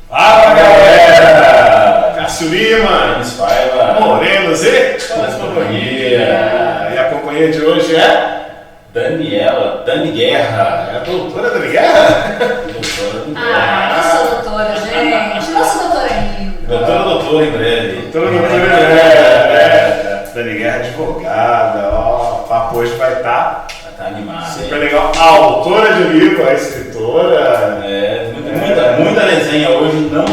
Fala galera! Cássio Lima, Denis Paiva, Morenos e Todas Companhia. E a companhia de hoje é Dani Guerra. a doutora Dani Guerra. Doutora Dani Guerra. Eu sou doutora, gente. Não sou doutora ainda. Doutora em breve. Dani Guerra, advogada, ó, o papo hoje vai estar Tá animado. super legal. A autora de livro, a escritora. Muita resenha hoje. Não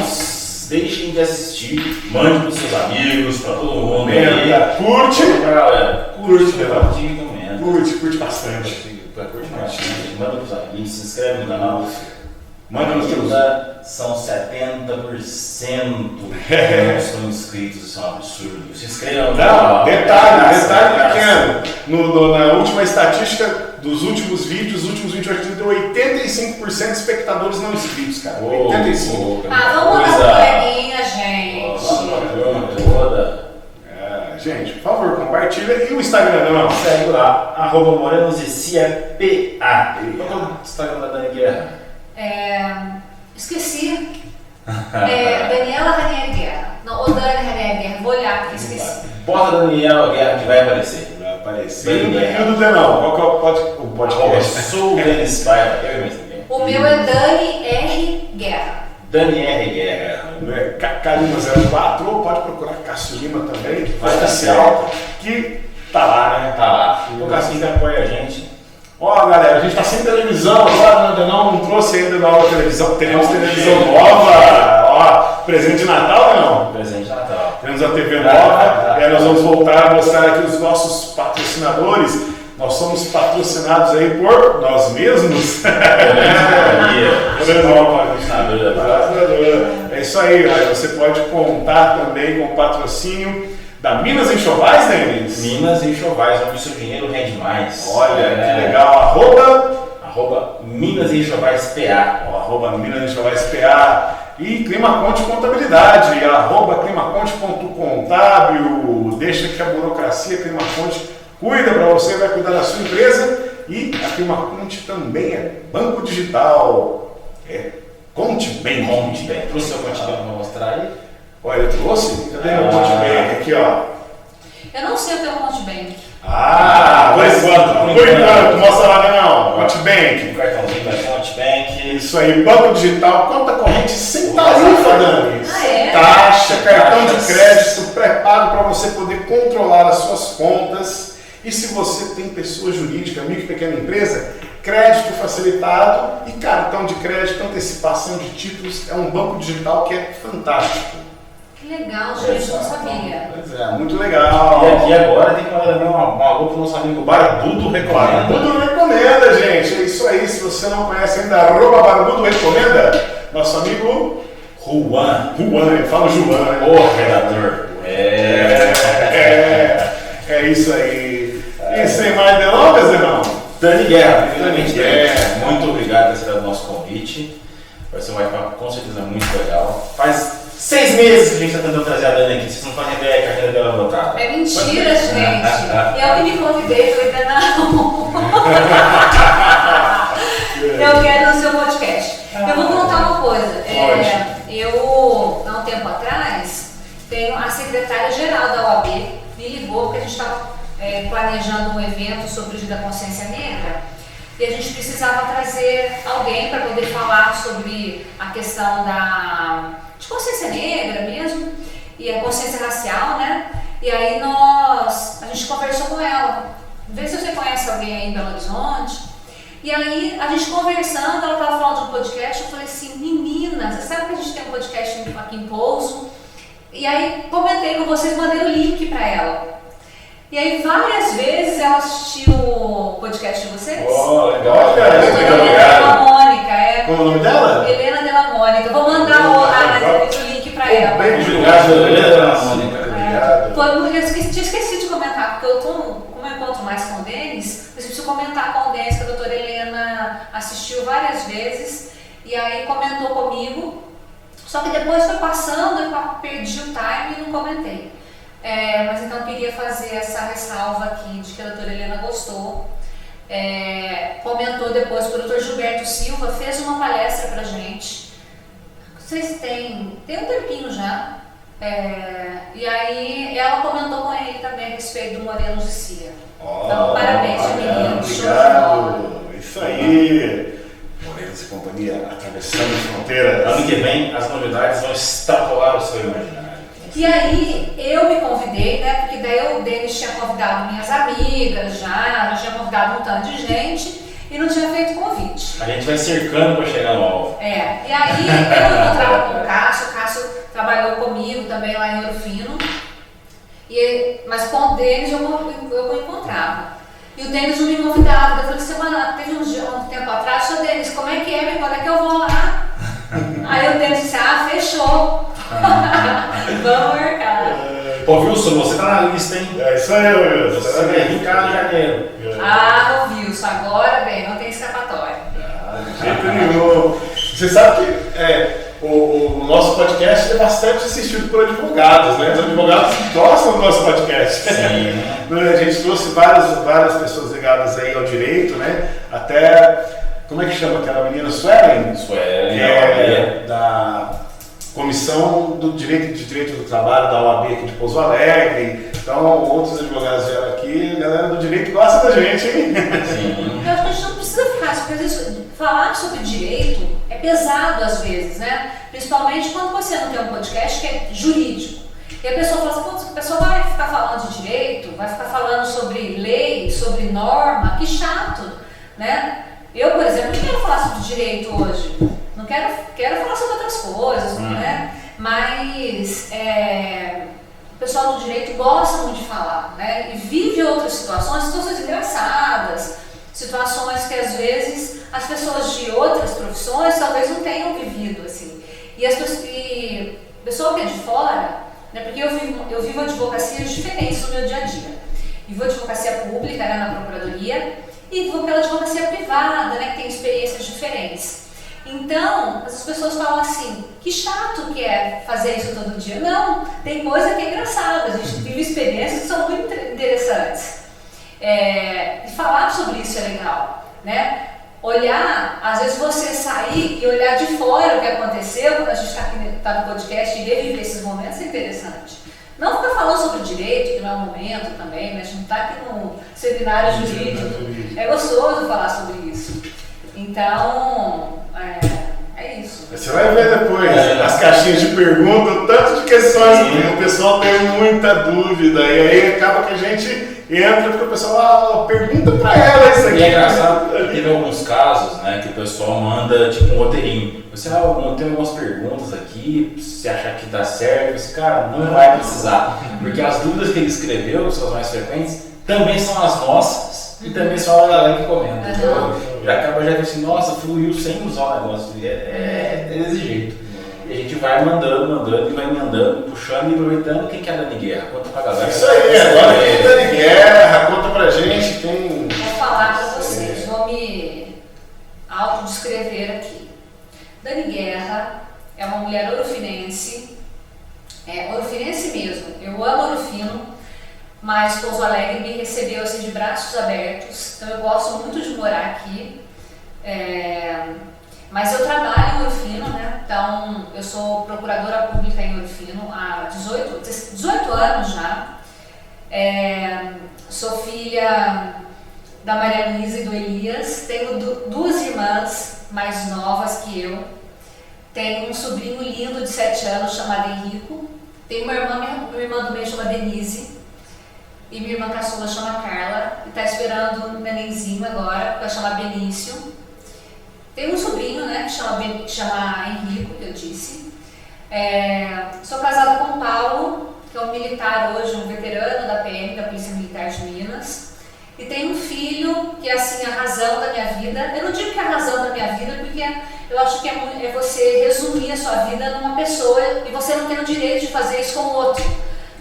deixem de assistir. Mande para os seus amigos, para todo mundo. Comenta, curte. Pra galera. Curte, compartilha e comenta. Curte bastante. Curte bastante. Manda para os amigos. Se inscreve no canal. Manda nos teus. São 70% que não estão inscritos, isso é um absurdo. Se inscrevam no Não, canal. detalhe pequeno. Na última estatística dos últimos vídeos, deu 85% de espectadores não inscritos, cara. 85%. Vamos mandar um coleguinha, gente. Toda. Gente, por favor, compartilha. E o Instagram, não? Segue lá, @morenos e CPA. Qual é o Instagram da Dani Guerra? Esqueci. Daniela Ranieri Guerra. Não, ou Dani Ranieri Guerra. Vou olhar porque esqueci. Bota Daniela Guerra que vai aparecer. Vai aparecer. Bem, E o do Denão? Qual que é o podcast? Sou o Denis Paiva. Eu mesmo também. O meu é Dani R. Guerra. Dani R. Guerra. Calima 04, ou pode procurar Cássio Lima também, Vai tá oficial, que tá lá, né? Tá lá. O Cassim que apoia a gente. Ó, galera, a gente tá sem televisão agora, né? Não trouxe ainda nova televisão. Teremos televisão nova. Ó, presente de Natal, não? Presente de Natal. Temos a TV nova. E aí nós vamos voltar a mostrar aqui os nossos patrocinadores. Nós somos patrocinados aí por nós mesmos. É isso aí, galera. Você pode contar também com o patrocínio da Minas Enxovais, né, Denis? Minas Enxovais, onde o seu dinheiro rende mais. Olha, que legal. Arroba Minas Enxovais PA. Arroba Minas Enxovais PA. E Climaconte Contabilidade, arroba climaconte.contábil. Deixa que a burocracia Climaconte cuida para você, vai cuidar da sua empresa. E a Climaconte também é banco digital. Conte bem. Trouxe seu Conte Bem para mostrar aí? Olha, eu trouxe? Cadê meu Conte Bem? Aqui, ó. Eu não sei o teu Conte Bank. Por enquanto, mostra lá, não. Conte Bank. O cartãozinho da Conte Bank. Isso aí, banco digital, conta corrente sem tarifa, Dani. É? Taxa, cartão de crédito pré-pago para você poder controlar as suas contas. E se você tem pessoa jurídica, micro e pequena empresa, crédito facilitado e cartão de crédito, antecipação de títulos, é um banco digital que é fantástico. Que legal, gente, não sabia. Pois é, muito legal. E aqui agora tem que mandar também uma alô pro nosso amigo Barbudo Recomenda. Barbudo Recomenda, gente. É isso aí. Se você não conhece ainda, arroba Barbudo Recomenda. Nosso amigo Juan, eu falo Juan, né? o redator. É isso aí. E sem mais delongas, irmão? Dani Guerra, Dani Guerra. muito obrigado por ter aceitado o nosso convite. Vai ser um bate-papo com certeza muito legal. Faz 6 meses que a gente está tentando trazer a Dani aqui, vocês não fazem ideia que a carreira dela é lotada. É mentira, gente. E eu que me convidei, falei, não. Eu quero no seu podcast. Eu vou contar uma coisa. Eu, há um tempo atrás, tenho a secretária-geral da OAB me ligou porque a gente estava planejando um evento sobre o Dia da Consciência Negra e a gente precisava trazer alguém para poder falar sobre a questão de consciência negra mesmo e a consciência racial, né? E aí a gente conversou com ela, vê se você conhece alguém aí em Belo Horizonte. E aí a gente conversando, ela estava falando de um podcast, eu falei assim, meninas, você sabe que a gente tem um podcast aqui em Pouso? E aí comentei com vocês, mandei o link para ela. E aí, várias vezes ela assistiu o podcast de vocês. Legal, cara. Helena Della Mônica. Qual é o nome dela? Helena Della Mônica. Vou mandar o link pra ela. Bem, Obrigado, Helena Della Mônica. Obrigado. Eu tinha esquecido de comentar, porque como eu encontro mais com o Denis, eu preciso comentar com o Denis que a doutora Helena assistiu várias vezes e aí comentou comigo. Só que depois foi passando, eu perdi o time e não comentei. Mas então eu queria fazer essa ressalva aqui de que a doutora Helena gostou. Comentou depois que o doutor Gilberto Silva fez uma palestra pra gente sei se tem um tempinho já. E aí ela comentou com ele também a respeito do Morenos de Cia. Então, parabéns, meninos. Obrigado. Isso aí. Morenos e companhia atravessando fronteiras. Ano que vem as novidades vão extrapolar o seu imaginário. E aí eu me convidei, né? Porque daí o Denis tinha convidado minhas amigas já tinha convidado um tanto de gente e não tinha feito convite. A gente vai cercando para chegar no alvo. E aí eu encontrava com o Cássio trabalhou comigo também lá em Ouro Fino, mas com o Denis eu encontrava. E o Denis não me convidava, eu falei, teve um tempo atrás, seu Denis, como é que é, quando é que eu vou lá? Aí o Denis disse, fechou. Vamos marcar. Ô Wilson, você tá na lista, hein? É isso aí, Wilson. Você vem em casa de janeiro. Ô Wilson, agora bem, não tem escapatória. De jeito nenhum. Você sabe que o nosso podcast é bastante assistido por advogados, né? Os advogados gostam do nosso podcast. Sim. A gente trouxe várias pessoas ligadas aí ao direito, né? Até, como é que chama aquela menina? Suelen? Suelen, que é da Comissão do Direito do Trabalho da OAB aqui de Pouso Alegre. Então, outros advogados vieram aqui, a galera do direito gosta da gente, hein? Sim. Eu acho que a gente não precisa ficar, porque falar sobre direito é pesado às vezes, né? Principalmente quando você não tem um podcast que é jurídico. E a pessoa fala assim, a pessoa vai ficar falando de direito, vai ficar falando sobre lei, sobre norma, que chato, né? Eu, por exemplo, não quero falar sobre direito hoje. Não quero falar sobre outras coisas, né? Mas o pessoal do direito gosta muito de falar, né? E vive outras situações engraçadas, situações que às vezes as pessoas de outras profissões talvez não tenham vivido, assim. E o pessoal que é de fora, né? Porque eu vivo advocacias diferentes no meu dia a dia. Vivo advocacia pública, né, na procuradoria, e vou pela advocacia privada, né, que tem experiências diferentes. Então, as pessoas falam assim, que chato que é fazer isso todo dia. Não, tem coisa que é engraçada, a gente vive experiências que são muito interessantes. E falar sobre isso é legal, né? Olhar, às vezes você sair e olhar de fora o que aconteceu, quando a gente está no podcast e reviver esses momentos é interessante. Não ficar falando sobre direito, que não é o momento também, né? A gente não está aqui no seminário jurídico. É gostoso falar sobre isso. Então, é isso. Você vai ver depois as caixinhas de pergunta, o tanto de questões que o pessoal tem muita dúvida, e aí acaba que a gente entra porque o pessoal pergunta pra ela isso aqui. E é engraçado, teve alguns casos, né, que o pessoal manda tipo um roteirinho. Você, tem algumas perguntas aqui, se achar que dá certo, você, cara, não vai precisar. Porque as dúvidas que ele escreveu, que são as mais frequentes, também são as nossas e também são a galera que comenta. Então, já acaba já assim, nossa, fluiu sem usar o negócio. É desse jeito. E a gente vai mandando e vai mandando, puxando e aproveitando. Quem que é a Dani Guerra? Conta pra galera. Isso aí, agora quem é Dani Guerra, conta pra gente. Vou falar pra vocês, vou me autodescrever aqui. Dani Guerra é uma mulher ourofinense, ourofinense mesmo. Eu amo Ouro Fino, mas Pouso Alegre me recebeu assim de braços abertos, então eu gosto muito de morar aqui. Mas eu trabalho em Ouro Fino, né? Então eu sou procuradora pública em Ouro Fino há 18 anos já. Sou filha da Maria Luísa e do Elias, tenho duas irmãs mais novas que eu, tenho um sobrinho lindo de 7 anos chamado Henrico, tenho uma irmã do meio chamada Denise, e minha irmã caçula chama Carla, e está esperando um nenenzinho agora, que vai chamar Benício. Tenho um sobrinho, né, que chama Henrico, que eu disse. Sou casada com o Paulo, que é um militar hoje, um veterano da PM, da Polícia Militar de Minas. E tenho um filho que é assim, a razão da minha vida. Eu não digo que é a razão da minha vida, porque eu acho que é você resumir a sua vida numa pessoa e você não tem o direito de fazer isso com o outro.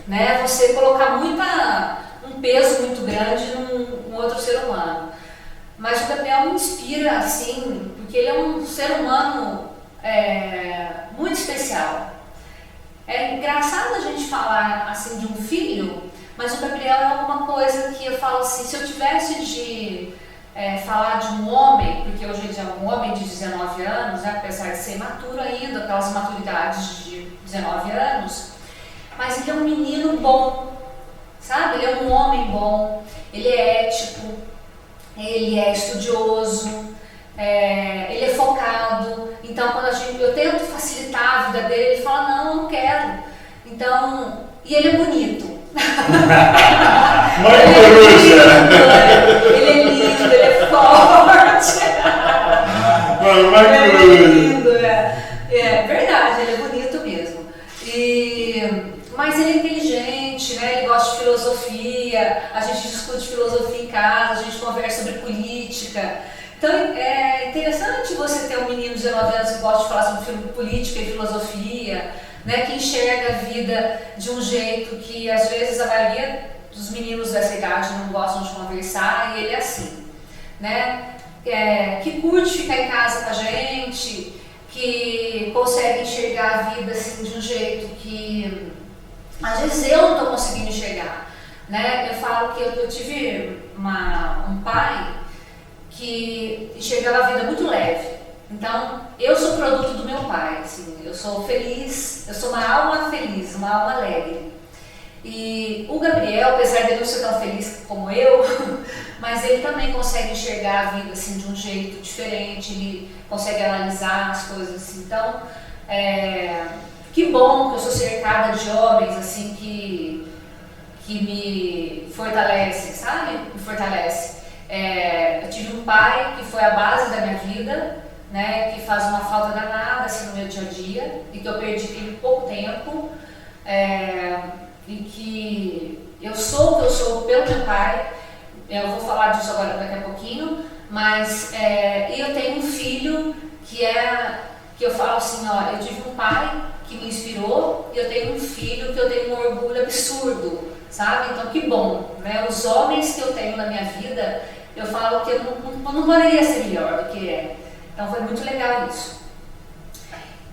Né? Você colocar um peso muito grande num outro ser humano. Mas o Gabriel me inspira, assim, porque ele é um ser humano muito especial. É engraçado a gente falar assim de um filho, mas o Gabriel é alguma coisa que eu falo assim, se eu tivesse de falar de um homem, porque hoje ele é um homem de 19 anos, né, apesar de ser imaturo ainda, aquelas maturidades de 19 anos, mas ele é um menino bom, sabe? Ele é um homem bom, ele é ético, ele é estudioso, ele é focado. Então, quando eu tento facilitar a vida dele, ele fala, não, eu não quero. Então, e ele é bonito. Mãe coruja! Ele é lindo, ele é forte. Mãe Ele é coruja! lindo, é verdade, ele é bonito mesmo. Mas ele é inteligente, né? Ele gosta de filosofia, a gente discute filosofia em casa, a gente conversa sobre política. Então é interessante você ter um menino de 19 anos que gosta de falar sobre política e filosofia, né? Que enxerga a vida de um jeito que às vezes a maioria dos meninos dessa idade não gostam de conversar, e ele é assim, né? Que curte ficar em casa com a gente, que consegue enxergar a vida assim, de um jeito que às vezes eu não estou conseguindo enxergar, né? Eu falo que eu tive um pai que enxergava a vida muito leve. Então, eu sou produto do meu pai, assim, eu sou feliz, eu sou uma alma feliz, uma alma alegre. E o Gabriel, apesar de não ser tão feliz como eu, mas ele também consegue enxergar a vida assim, de um jeito diferente, ele consegue analisar as coisas assim. Então, que bom que eu sou cercada de homens assim, que me fortalecem, sabe? Me fortalece. Eu tive um pai que foi a base da minha vida, né? Que faz uma falta danada assim, no meu dia a dia, e que eu perdi em pouco tempo. E que eu sou o que eu sou pelo meu pai. Eu vou falar disso agora daqui a pouquinho, mas eu tenho um filho que eu falo assim, ó, eu tive um pai que me inspirou e eu tenho um filho que eu tenho um orgulho absurdo, sabe? Então que bom, né? Os homens que eu tenho na minha vida, eu falo que eu não poderia ser melhor do que é. Então foi muito legal isso.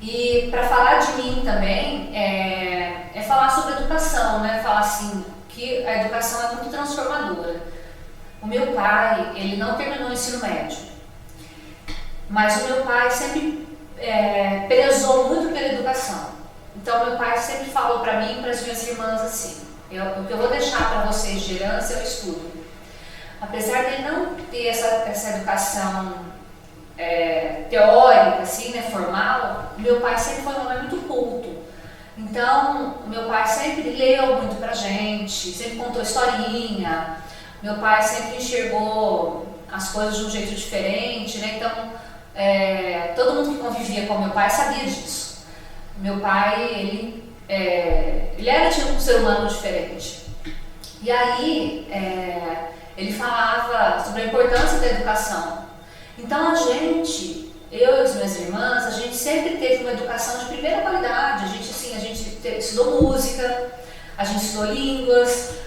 E para falar de mim também, é falar sobre educação, né? Falar assim, que a educação é muito transformadora. O meu pai, ele não terminou o ensino médio, mas o meu pai sempre prezou muito pela educação. Então meu pai sempre falou para mim e para as minhas irmãs assim, o que eu vou deixar para vocês de herança é o estudo. Apesar de ele não ter essa educação teórica, assim, né, formal, meu pai sempre foi um homem muito culto. Então, meu pai sempre leu muito pra gente, sempre contou historinha. Meu pai sempre enxergou as coisas de um jeito diferente, né? Então, todo mundo que convivia com meu pai sabia disso. Meu pai, ele era tipo um ser humano diferente. E aí, ele falava sobre a importância da educação. Então eu e as minhas irmãs, a gente sempre teve uma educação de primeira qualidade. A gente estudou música, a gente estudou línguas.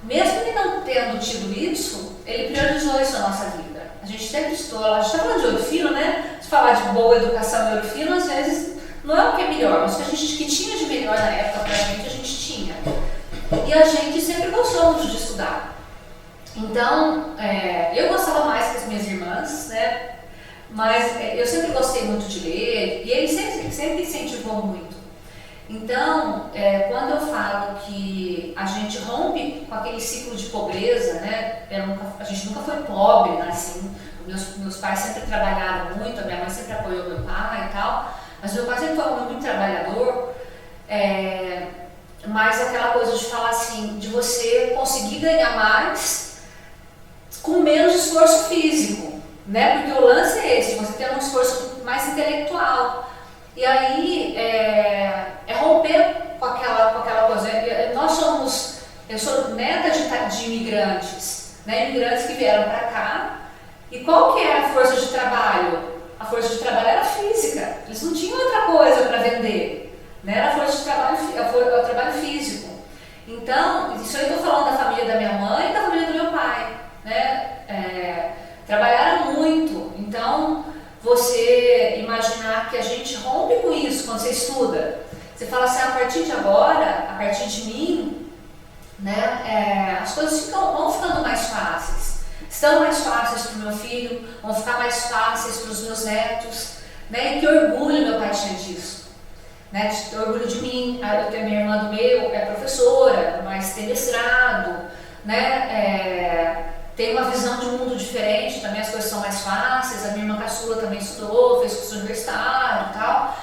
Mesmo ele não tendo tido isso, ele priorizou isso na nossa vida. A gente sempre estudou, a gente está falando de Ouro Fino, né? Se falar de boa educação em Ouro Fino, às vezes não é o que é melhor, mas o que tinha de melhor na época pra gente, a gente tinha. E a gente sempre gostou muito de estudar. Então, eu gostava mais que as minhas irmãs, né? Mas eu sempre gostei muito de ler e ele sempre incentivou muito. Então, quando eu falo que a gente rompe com aquele ciclo de pobreza, né? A gente nunca foi pobre, né? Assim, meus pais sempre trabalharam muito, a minha mãe sempre apoiou meu pai e tal, mas meu pai sempre foi um homem muito trabalhador. Mas aquela coisa de falar assim, de você conseguir ganhar mais com menos esforço físico, né? Porque o lance é esse, você tem um esforço mais intelectual. E aí romper com aquela coisa. Eu sou neta de imigrantes, né? Imigrantes que vieram para cá. E qual que era a força de trabalho? A força de trabalho era física. Eles não tinham outra coisa para vender, né? Era a força de trabalho, o trabalho físico. Então, isso eu estou falando da família da minha mãe e da família do meu pai, né? Trabalharam muito. Então, você imaginar que a gente rompe com isso quando você estuda. Você fala assim, a partir de agora, a partir de mim, né, as coisas vão ficando mais fáceis. estão mais fáceis para o meu filho, vão ficar mais fáceis para os meus netos, né? E que orgulho meu pai tinha disso, né? De orgulho de mim. Eu tenho minha irmã do meio, é professora, mas tem mestrado, né? Tem uma visão de um mundo diferente, também as coisas são mais fáceis. A minha irmã caçula também estudou, fez curso universitário e tal.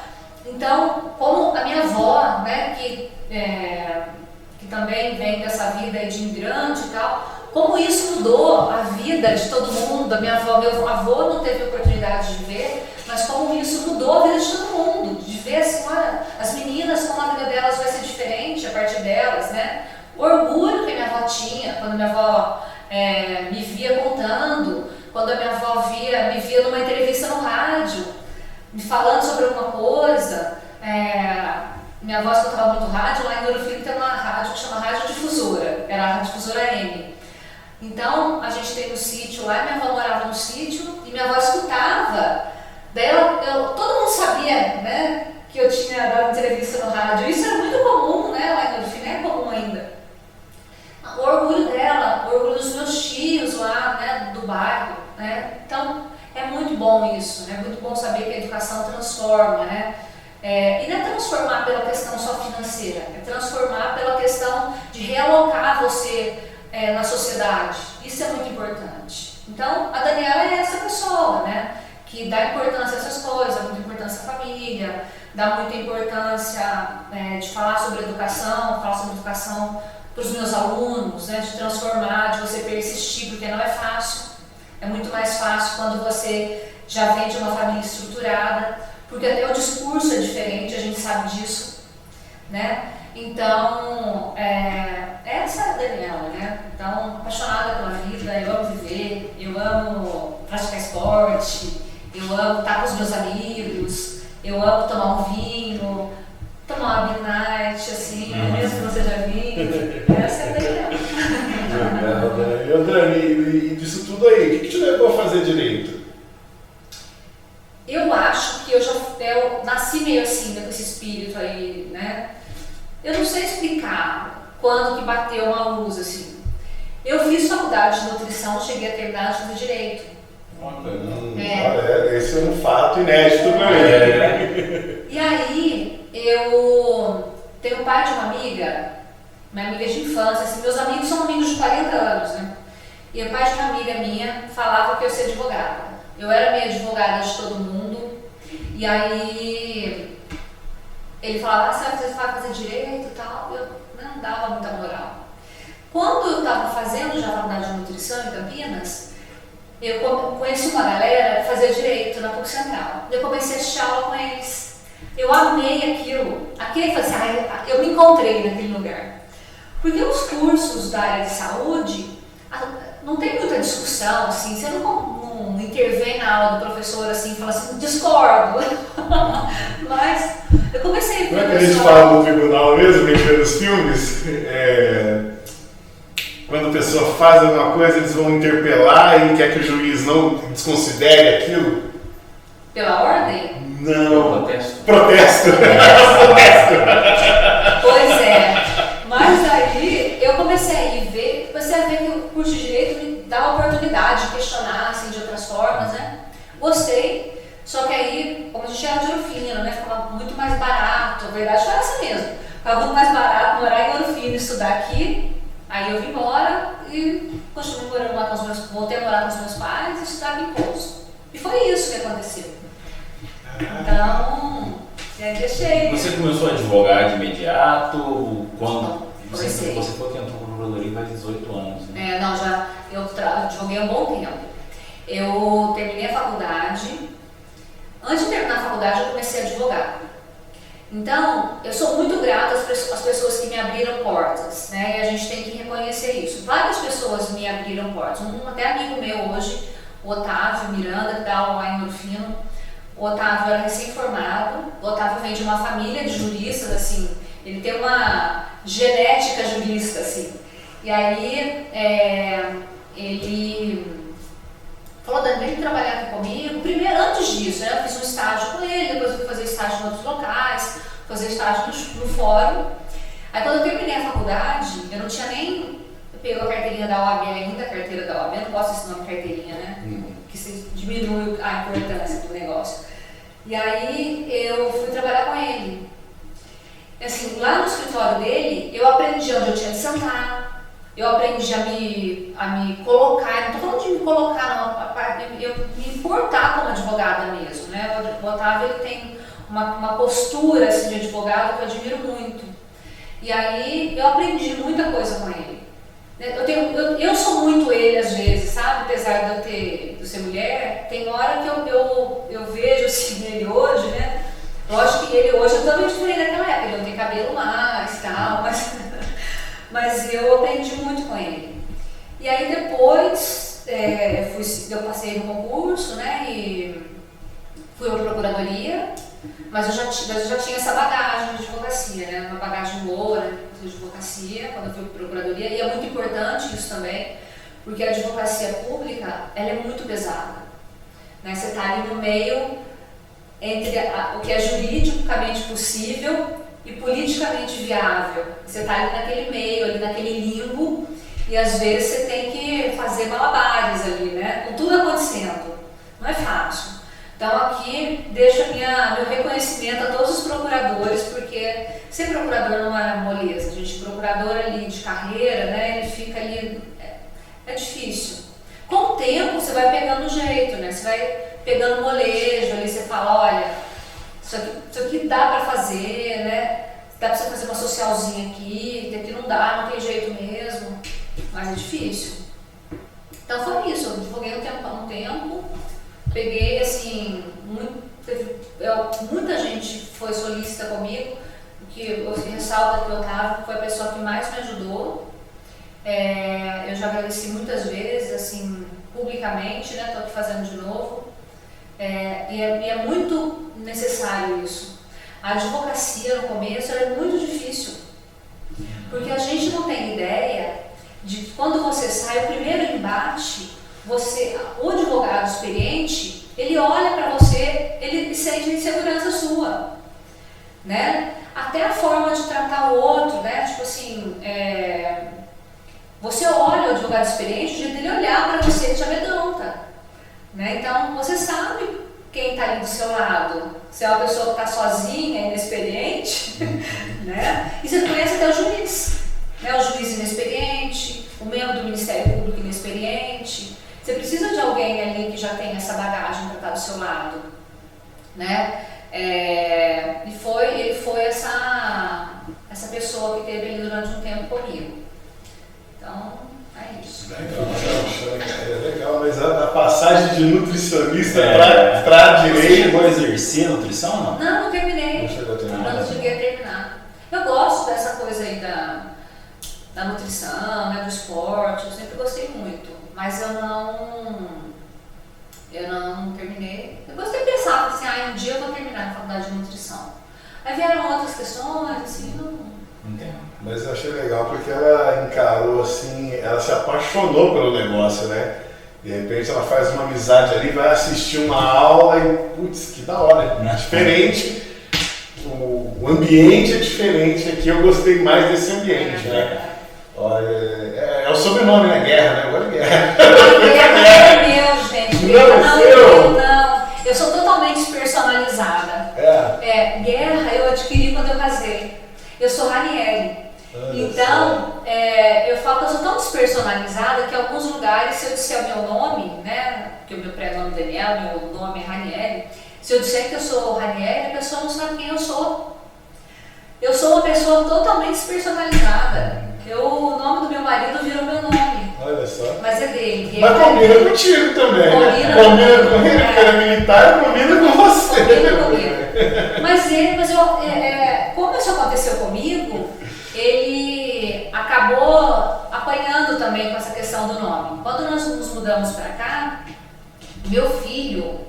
Então, como a minha avó, né, que também vem dessa vida aí de imigrante e tal, como isso mudou a vida de todo mundo. A minha avó, meu avô não teve oportunidade de ver, mas como isso mudou a vida de todo mundo, de ver assim, olha, as meninas, como a vida delas vai ser diferente a partir delas, né? O orgulho que a minha avó tinha, quando a minha avó me via contando, quando a minha avó me via numa entrevista no rádio, me falando sobre alguma coisa. Minha avó escutava muito rádio, lá em Ouro Fino tem uma rádio que chama Rádio Difusora, era a Difusora M. Então, a gente tem um sítio lá, minha avó morava no sítio e minha avó escutava. Daí todo mundo sabia, né, que eu tinha dado entrevista no rádio. Isso era muito comum, né, lá em Ouro Fino, é comum ainda. O orgulho dela, o orgulho dos meus tios lá, né, do bairro, né. Então, é muito bom isso, é muito bom saber que a educação transforma, né. E não é transformar pela questão só financeira, é transformar pela questão de realocar você na sociedade. Isso é muito importante. Então, a Daniela é essa pessoa, né, que dá importância a essas coisas, dá muita importância à família, dá muita importância de falar sobre educação, falar sobre educação para os meus alunos, né, de transformar, de você persistir, porque não é fácil. É muito mais fácil quando você já vem de uma família estruturada, porque até o discurso é diferente, a gente sabe disso, né? Então, essa é a Daniela, né? Então, apaixonada pela vida, eu amo viver, eu amo praticar esporte, eu amo estar com os meus amigos, eu amo tomar um vinho, tomar uma midnight, assim, mesmo que você já viu. Essa é a Daniela. Legal, Dani. E disso tudo aí, o que te levou a fazer direito? Eu acho que eu nasci meio assim, com esse espírito aí, né? Eu não sei explicar quando que bateu uma luz, assim. Eu fiz faculdade de nutrição, cheguei a terminar de fazer direito. Olha, esse é um fato inédito pra mim. E aí, eu tenho o pai de uma amiga, minha amiga de infância, assim, meus amigos são amigos de 40 anos, né? E o pai de uma amiga minha falava que eu ia ser advogada. Eu era meio advogada de todo mundo, e aí ele falava, você vai fazer direito e tal, eu não dava muita moral. Quando eu estava fazendo já a faculdade de nutrição em Campinas, eu conheci uma galera que fazia direito na PUC Central. Eu comecei a assistir aula com eles. Eu amei aquilo. Eu me encontrei naquele lugar. Porque os cursos da área de saúde, não tem muita discussão, assim, você não intervém na aula do professor assim, fala assim, discordo. Mas eu comecei a Como é que a gente fala no tribunal mesmo, que a gente vê nos filmes? Quando a pessoa faz alguma coisa, eles vão interpelar e quer que o juiz não desconsidere aquilo? Pela ordem? Não. Protesto. Protesto. Pois é. Mas aí eu comecei a ver que o curso de Direito me dá a oportunidade de questionar assim, de outras formas, né? Gostei, só que aí, como a gente era de Ouro Fino, né? Ficava muito mais barato, a verdade foi essa mesmo. Ficava muito mais barato morar em Ouro Fino e estudar aqui. Aí eu vim embora e continuei morando lá voltei a morar com os meus pais e estudar aqui em Pouso. E foi isso que aconteceu. Então, deixei. Você começou a advogar de imediato? Quando? Comecei. Você falou que entrou no Procuradoria faz 18 anos. Né? Eu advoguei há um bom tempo. Eu terminei a faculdade. Antes de terminar a faculdade, eu comecei a advogar. Então, eu sou muito grata às pessoas que me abriram portas, né? E a gente tem que reconhecer isso. Várias pessoas me abriram portas. Um até amigo meu hoje, o Otávio Miranda, que está lá em Ouro Fino. O Otávio era recém-formado. O Otávio vem de uma família de juristas, assim. Ele tem uma genética jurista, assim. E aí, ele falou, Dani, vem trabalhar aqui comigo. Primeiro, antes disso, né, eu fiz um estágio com ele, depois eu fui fazer estágio em outros locais, fazer estágio no fórum. Aí quando eu terminei a faculdade, eu pegou a carteirinha da OAB ainda, a carteira da OAB, eu não gosto desse nome carteirinha, né? Que se diminui a importância do negócio. E aí eu fui trabalhar com ele. Assim, lá no escritório dele, eu aprendi onde eu tinha de sentar, eu aprendi a me colocar, não estou falando de me colocar, não, eu me importar como advogada mesmo, né? O Otávio, ele tem uma postura assim, de advogado que eu admiro muito. E aí eu aprendi muita coisa com ele. Eu sou muito ele às vezes, sabe? Apesar de eu ser mulher, tem hora que eu vejo assim, ele hoje, né? Lógico que ele hoje, eu também diferente daquela época, ele não tem cabelo mais e tal, mas eu aprendi muito com ele. E aí depois eu passei no concurso, né? E fui à procuradoria, mas eu já tinha essa bagagem de advocacia, né? Uma bagagem boa, né? De advocacia, quando eu fui para a procuradoria, e é muito importante isso também, porque a advocacia pública, ela é muito pesada, né? Você está ali no meio entre o que é juridicamente possível e politicamente viável. Você está ali naquele meio, ali naquele limbo, e às vezes você tem que fazer malabares ali, né? Com tudo acontecendo. Não é fácil. Então aqui deixo meu reconhecimento a todos os procuradores, porque ser procurador não é moleza, gente. Procurador ali de carreira, né? Ele fica ali, é difícil. Com o tempo você vai pegando o jeito, né? Você vai pegando molejo ali, você fala, olha, isso aqui dá para fazer, né? Dá para você fazer uma socialzinha aqui não dá, não tem jeito mesmo, mas é difícil. Então foi isso, eu advoguei um tempo, peguei assim, muita gente foi solícita comigo, que eu ressalto que o Otávio foi a pessoa que mais me ajudou. Eu já agradeci muitas vezes, assim, publicamente, né? Estou aqui fazendo de novo. E é muito necessário isso. A advocacia no começo é muito difícil, porque a gente não tem ideia de que quando você sai, o primeiro embate, o advogado experiente, ele olha para você, ele sente insegurança sua, né? Até a forma de tratar o outro, né? Tipo assim, você olha o advogado experiente, o jeito dele olhar para você, ele te amedronta, né? Então, você sabe quem está ali do seu lado. Se é uma pessoa que está sozinha, inexperiente, né? E você conhece até o juiz, né? O juiz inexperiente, o membro do Ministério Público inexperiente. Você precisa de alguém ali que já tem essa bagagem para estar do seu lado, né? Ele foi essa pessoa que esteve ali durante um tempo comigo. Então, é isso. Legal, mas a passagem de nutricionista para direito... Você chegou a exercer nutrição ou não? Não terminei. Não chegou a terminar. Não cheguei a terminar. Eu gosto dessa coisa aí da nutrição, né, do esporte, eu sempre gostei muito. Mas eu não terminei. Eu gostei de pensar assim, um dia eu vou terminar a faculdade de nutrição. Aí vieram outras questões, assim, Entendo. Mas eu achei legal porque ela encarou assim, ela se apaixonou pelo negócio, né? De repente ela faz uma amizade ali, vai assistir uma aula e, putz, que da hora, diferente. O ambiente é diferente aqui, eu gostei mais desse ambiente, né? Olha, é o sobrenome, né? Guerra, né? Agora é Guerra. Guerra é meu, gente. Não. Eu sou totalmente despersonalizada. Guerra eu adquiri quando eu casei. Eu sou Ranieri. Então, eu falo que eu sou tão despersonalizada que em alguns lugares, se eu disser o meu nome, né? Porque o meu pré-nome é Daniel, meu nome é Ranieri. Se eu disser que eu sou Ranieri, a pessoa não sabe quem eu sou. Eu sou uma pessoa totalmente despersonalizada. O nome do meu marido virou meu nome. Olha só. Mas é dele. Mas combina contigo também. Combina com ele, porque era militar, combina com você. Combina comigo. Mas como isso aconteceu comigo, ele acabou apanhando também com essa questão do nome. Quando nós nos mudamos para cá, meu filho,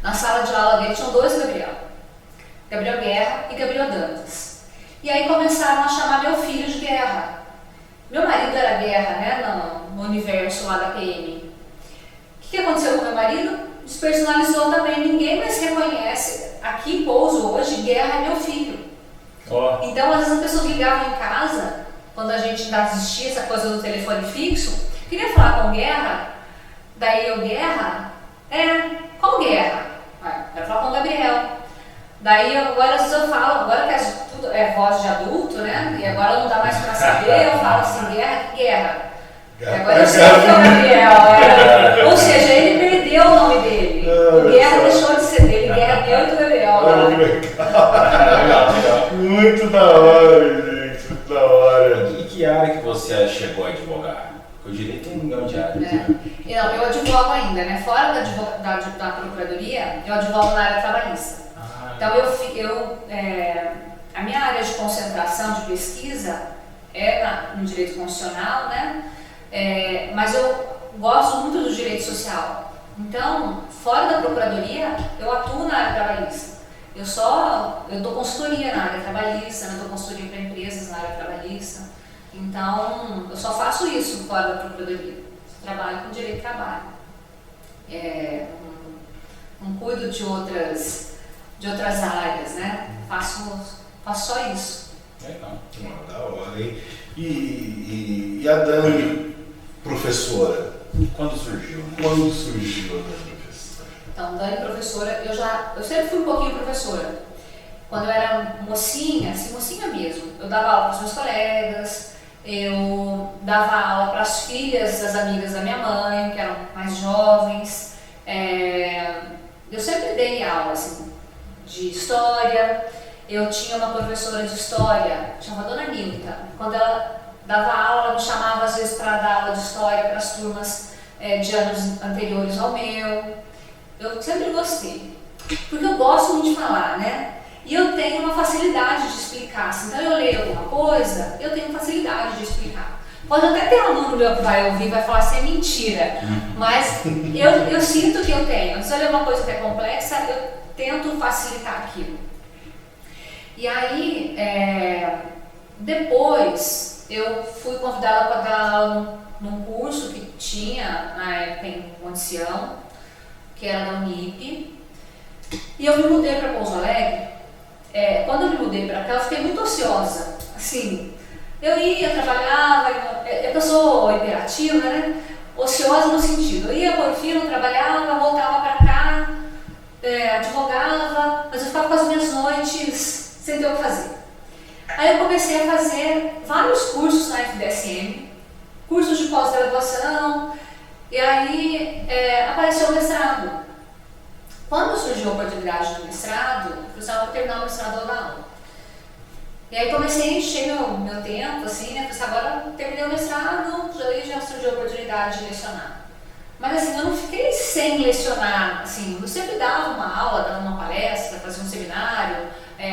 na sala de aula dele, tinham dois Gabriel. Gabriel Guerra e Gabriel Dantas. E aí começaram a chamar meu filho de Guerra. Meu marido era Guerra, né, no universo lá da PM. O que aconteceu com meu marido? Despersonalizou também, ninguém mais reconhece. Aqui em Pouso hoje, Guerra é meu filho. Então às vezes as pessoas ligavam em casa quando a gente ainda existia essa coisa do telefone fixo, queria falar com o Guerra, daí eu, Guerra? Qual Guerra? Quero falar com o Gabriel. Daí agora às vezes eu falo, agora que tudo é voz de adulto, né? E agora não dá mais pra saber, eu falo assim, Guerra. E agora eu sei que é o Gabriel. Ou seja, ele perdeu o nome dele. O Guerra deixou de ser dele, Guerra deu e do Gabriel. Muito da hora, gente, muito da hora. E que área que você chegou a advogar? O direito tem um milhão de áreas. Não, eu advogo ainda, né? Fora da procuradoria, eu advogo na área trabalhista. Então a minha área de concentração de pesquisa é no direito constitucional, né? Mas eu gosto muito do direito social. Então, fora da procuradoria, eu atuo na área trabalhista. Eu dou consultoria na área trabalhista, eu dou consultoria para empresas na área trabalhista. Então, eu só faço isso fora da procuradoria. Trabalho com direito de trabalho. Não cuido de outras áreas, né? Faço só isso. Legal. Da hora, hein? E a Dani, professora? Quando surgiu, né? Quando surgiu a Dani, professora? Então, Dani, professora, eu sempre fui um pouquinho professora. Quando eu era mocinha, assim, mocinha mesmo, eu dava aula para os meus colegas, eu dava aula para as filhas das amigas da minha mãe, que eram mais jovens. Eu sempre dei aula, assim, de história. Eu tinha uma professora de história, chamada Dona Nilda. Quando ela dava aula, ela me chamava às vezes para dar aula de história para as turmas de anos anteriores ao meu. Eu sempre gostei, porque eu gosto muito de falar, né? E eu tenho uma facilidade de explicar. Então eu leio alguma coisa, eu tenho facilidade de explicar. Pode até ter aluno meu que vai ouvir e vai falar assim, é mentira. Mas eu sinto que eu tenho. Se eu ler uma coisa que é complexa, eu tento facilitar aquilo. E aí, depois, eu fui convidada para dar aula num curso que tinha na época em Monte-Sião, que era da Unip. E eu me mudei para Pouso Alegre. Quando eu me mudei para cá, eu fiquei muito ociosa. Assim, eu ia, trabalhava, eu sou hiperativa, né? Ociosa no sentido, eu ia por fila, trabalhava, voltava para cá, advogava, mas eu ficava com as minhas noites sem ter o que fazer. Aí eu comecei a fazer vários cursos na FDSM, cursos de pós-graduação, e aí apareceu o mestrado. Quando surgiu a oportunidade do mestrado, eu precisava terminar o mestrado da aula. E aí comecei a encher meu tempo, assim, né? Falei, agora terminei o mestrado, já surgiu a oportunidade de lecionar. Mas assim, eu não fiquei sem lecionar, assim, eu sempre dava uma aula, dava uma palestra, fazia um seminário,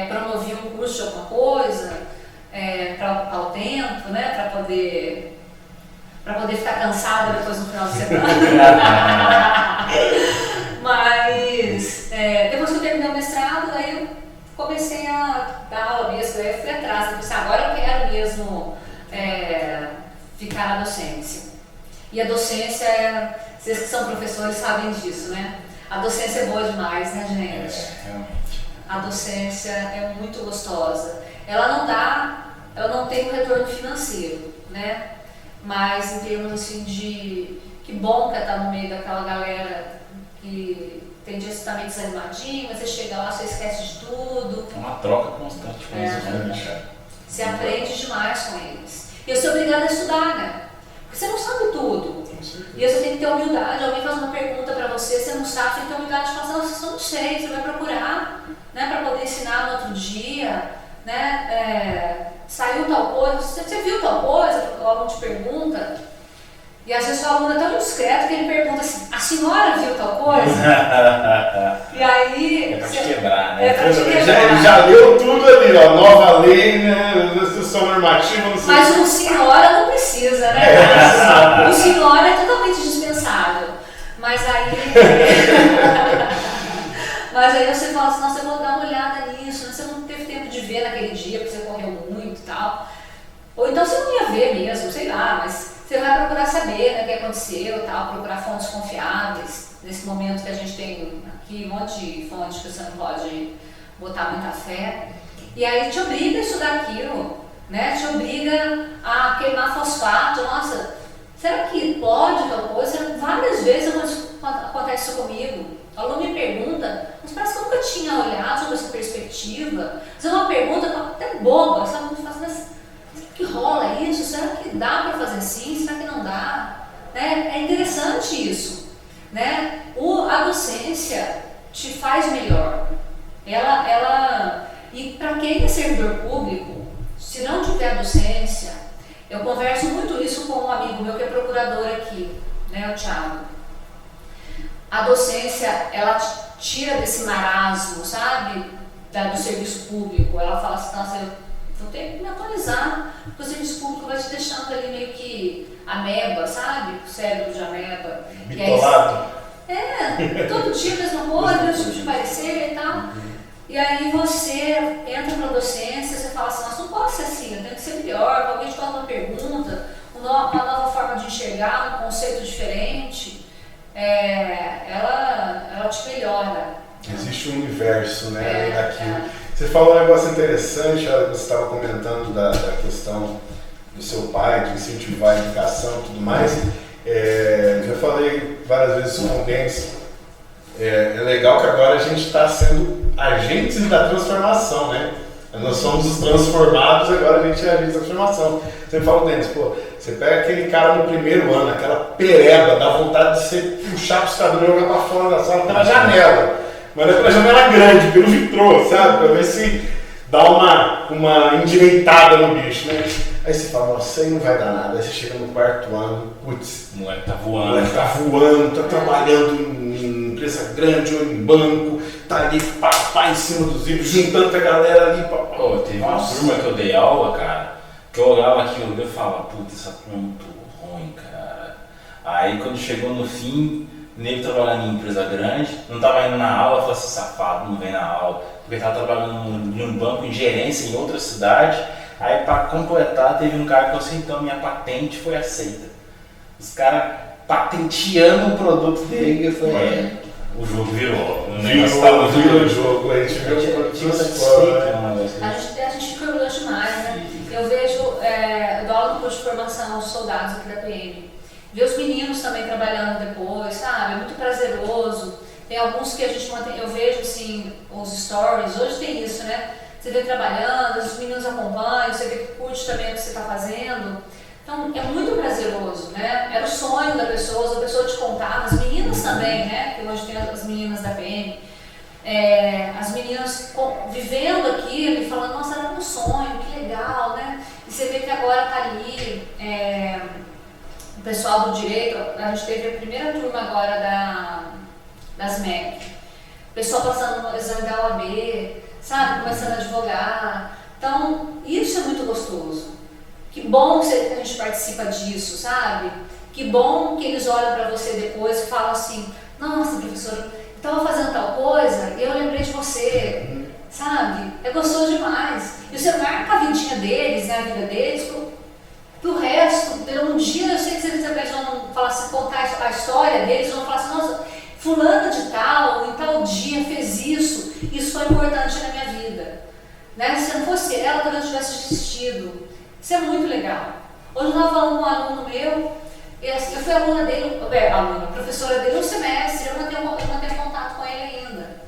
promovia um curso de alguma coisa, para ocupar o tempo, né? Para poder ficar cansada depois no final de semana. Mas depois que eu terminei o mestrado, aí eu comecei a dar aula mesmo, aí eu fui atrás, eu pensei, agora eu quero mesmo ficar na docência. E a docência, vocês que são professores sabem disso, né? A docência é boa demais, né, gente? Realmente. A docência é muito gostosa. Ela não tem um retorno financeiro, né? Mas em termos assim de que bom que estar no meio daquela galera que tem dia que você tá meio desanimadinho, mas você chega lá, você esquece de tudo. É uma troca constante com isso, né? Você aprende demais com eles. E eu sou obrigada a estudar, né? Porque você não sabe tudo. E você tem que ter humildade. Alguém faz uma pergunta pra você não sabe, você tem que ter humildade de falar, não, você só não sei, você vai procurar, né, pra poder ensinar no outro dia, né? Saiu tal coisa, você viu tal coisa, o aluno te pergunta. E às vezes o aluno é tão discreto que ele pergunta assim, a senhora viu tal coisa? E aí... É pra te quebrar, né? Ele já leu tudo ali, ó, nova lei, né, instrução normativa, não sei. Mas o senhora não precisa, né? O senhora é totalmente dispensável. Mas aí você fala assim, nossa, eu vou dar uma olhada nisso, você não teve tempo de ver naquele dia, porque você correu muito e tal. Ou então você não ia ver mesmo, sei lá, mas você vai procurar saber, né, o que aconteceu e tal, procurar fontes confiáveis. Nesse momento que a gente tem aqui um monte de fontes que você não pode botar muita fé. E aí te obriga a estudar aquilo. né? Te obriga a queimar fosfato. Nossa, será que pode tal coisa? Várias vezes acontece isso comigo. O aluno me pergunta, mas parece que eu nunca tinha olhado sobre essa perspectiva. Mas é uma pergunta até boba, sabe? Mas será que rola isso? Será que dá para fazer assim? Será que não dá? Né? É interessante isso, né? A docência te faz melhor. E para quem é servidor público, se não tiver docência, eu converso muito isso com um amigo meu que é procurador aqui, né, o Thiago. A docência, ela tira desse marasmo, sabe, do serviço público. Ela fala assim, nossa, eu vou ter que me atualizar, porque o serviço público vai te deixando ali meio que ameba, sabe, o cérebro de ameba. Bitolado. Todo dia a mesma coisa, mesmo tipo de parecer e tal. E aí você entra na docência, você fala assim, nossa, não pode ser assim, eu tenho que ser melhor, alguém te faz uma pergunta, uma nova forma de enxergar, um conceito diferente, ela te melhora. Existe um universo, né, daquilo. Você falou um negócio interessante, você estava comentando da questão do seu pai, de incentivar a educação e tudo mais. Já falei várias vezes com o Denis. É legal que agora a gente está sendo agentes da transformação, né? Nós somos os transformados, agora a gente é agente da transformação. Você fala, Denis, você pega aquele cara no primeiro ano, aquela pereba, dá vontade de você puxar para os cabelos e jogar para fora da sala pela janela. Mas é pela janela grande, pelo vitrô, sabe? Para ver se dá uma endireitada no bicho, né? Aí você fala, nossa, isso aí não vai dar nada. Aí você chega no quarto ano, putz, o moleque tá voando, tá trabalhando em empresa grande ou em banco, tá ali pá, em cima dos livros, juntando com a galera ali. Teve uma turma que eu dei aula, cara, que eu olhava aquilo e eu falava, putz, essa turma é muito ruim, cara. Aí quando chegou no fim, o nego trabalhando em empresa grande, não tava indo na aula, eu falei assim, safado, não vem na aula, porque tava trabalhando em um banco em gerência em outra cidade. Aí para completar, teve um cara que falou assim, então minha patente foi aceita. Os caras patenteando o produto dele, eu falei, o jogo virou. Virou o jogo, a gente viu o A gente fica orgulhoso demais, né? Eu vejo, eu dou aula no curso de formação aos soldados aqui da PM. Ver os meninos também trabalhando depois, sabe? É muito prazeroso. Tem alguns que a gente mantém, eu vejo assim, os stories, hoje tem isso, né? Você vê trabalhando, os meninos acompanham, você vê que curte também o que você está fazendo. Então, é muito prazeroso, né? Era o sonho da pessoa, a pessoa te contava, as meninas também, né? Que hoje tem as meninas da PM. As meninas vivendo aquilo e falando, nossa, era um sonho, que legal, né? E você vê que agora está ali o pessoal do direito, a gente teve a primeira turma agora das MEC. O pessoal passando no exame da OAB, sabe, começando a advogar. Então, isso é muito gostoso. Que bom que a gente participa disso, sabe? Que bom que eles olham para você depois e falam assim, nossa, professora, eu estava fazendo tal coisa e eu lembrei de você, sabe? É gostoso demais. E você marca a vidinha deles, né, a vida deles, pro resto. Um dia eu sei que eles vão falar assim, contar a história deles, vão falar assim, nossa, fulana de tal, em tal dia fez isso foi importante na minha vida. Né? Se não fosse ela, talvez eu tivesse desistido. Isso é muito legal. Hoje eu estava falando com um aluno meu, eu fui aluna dele, professora dele um semestre, eu não tenho contato com ele ainda.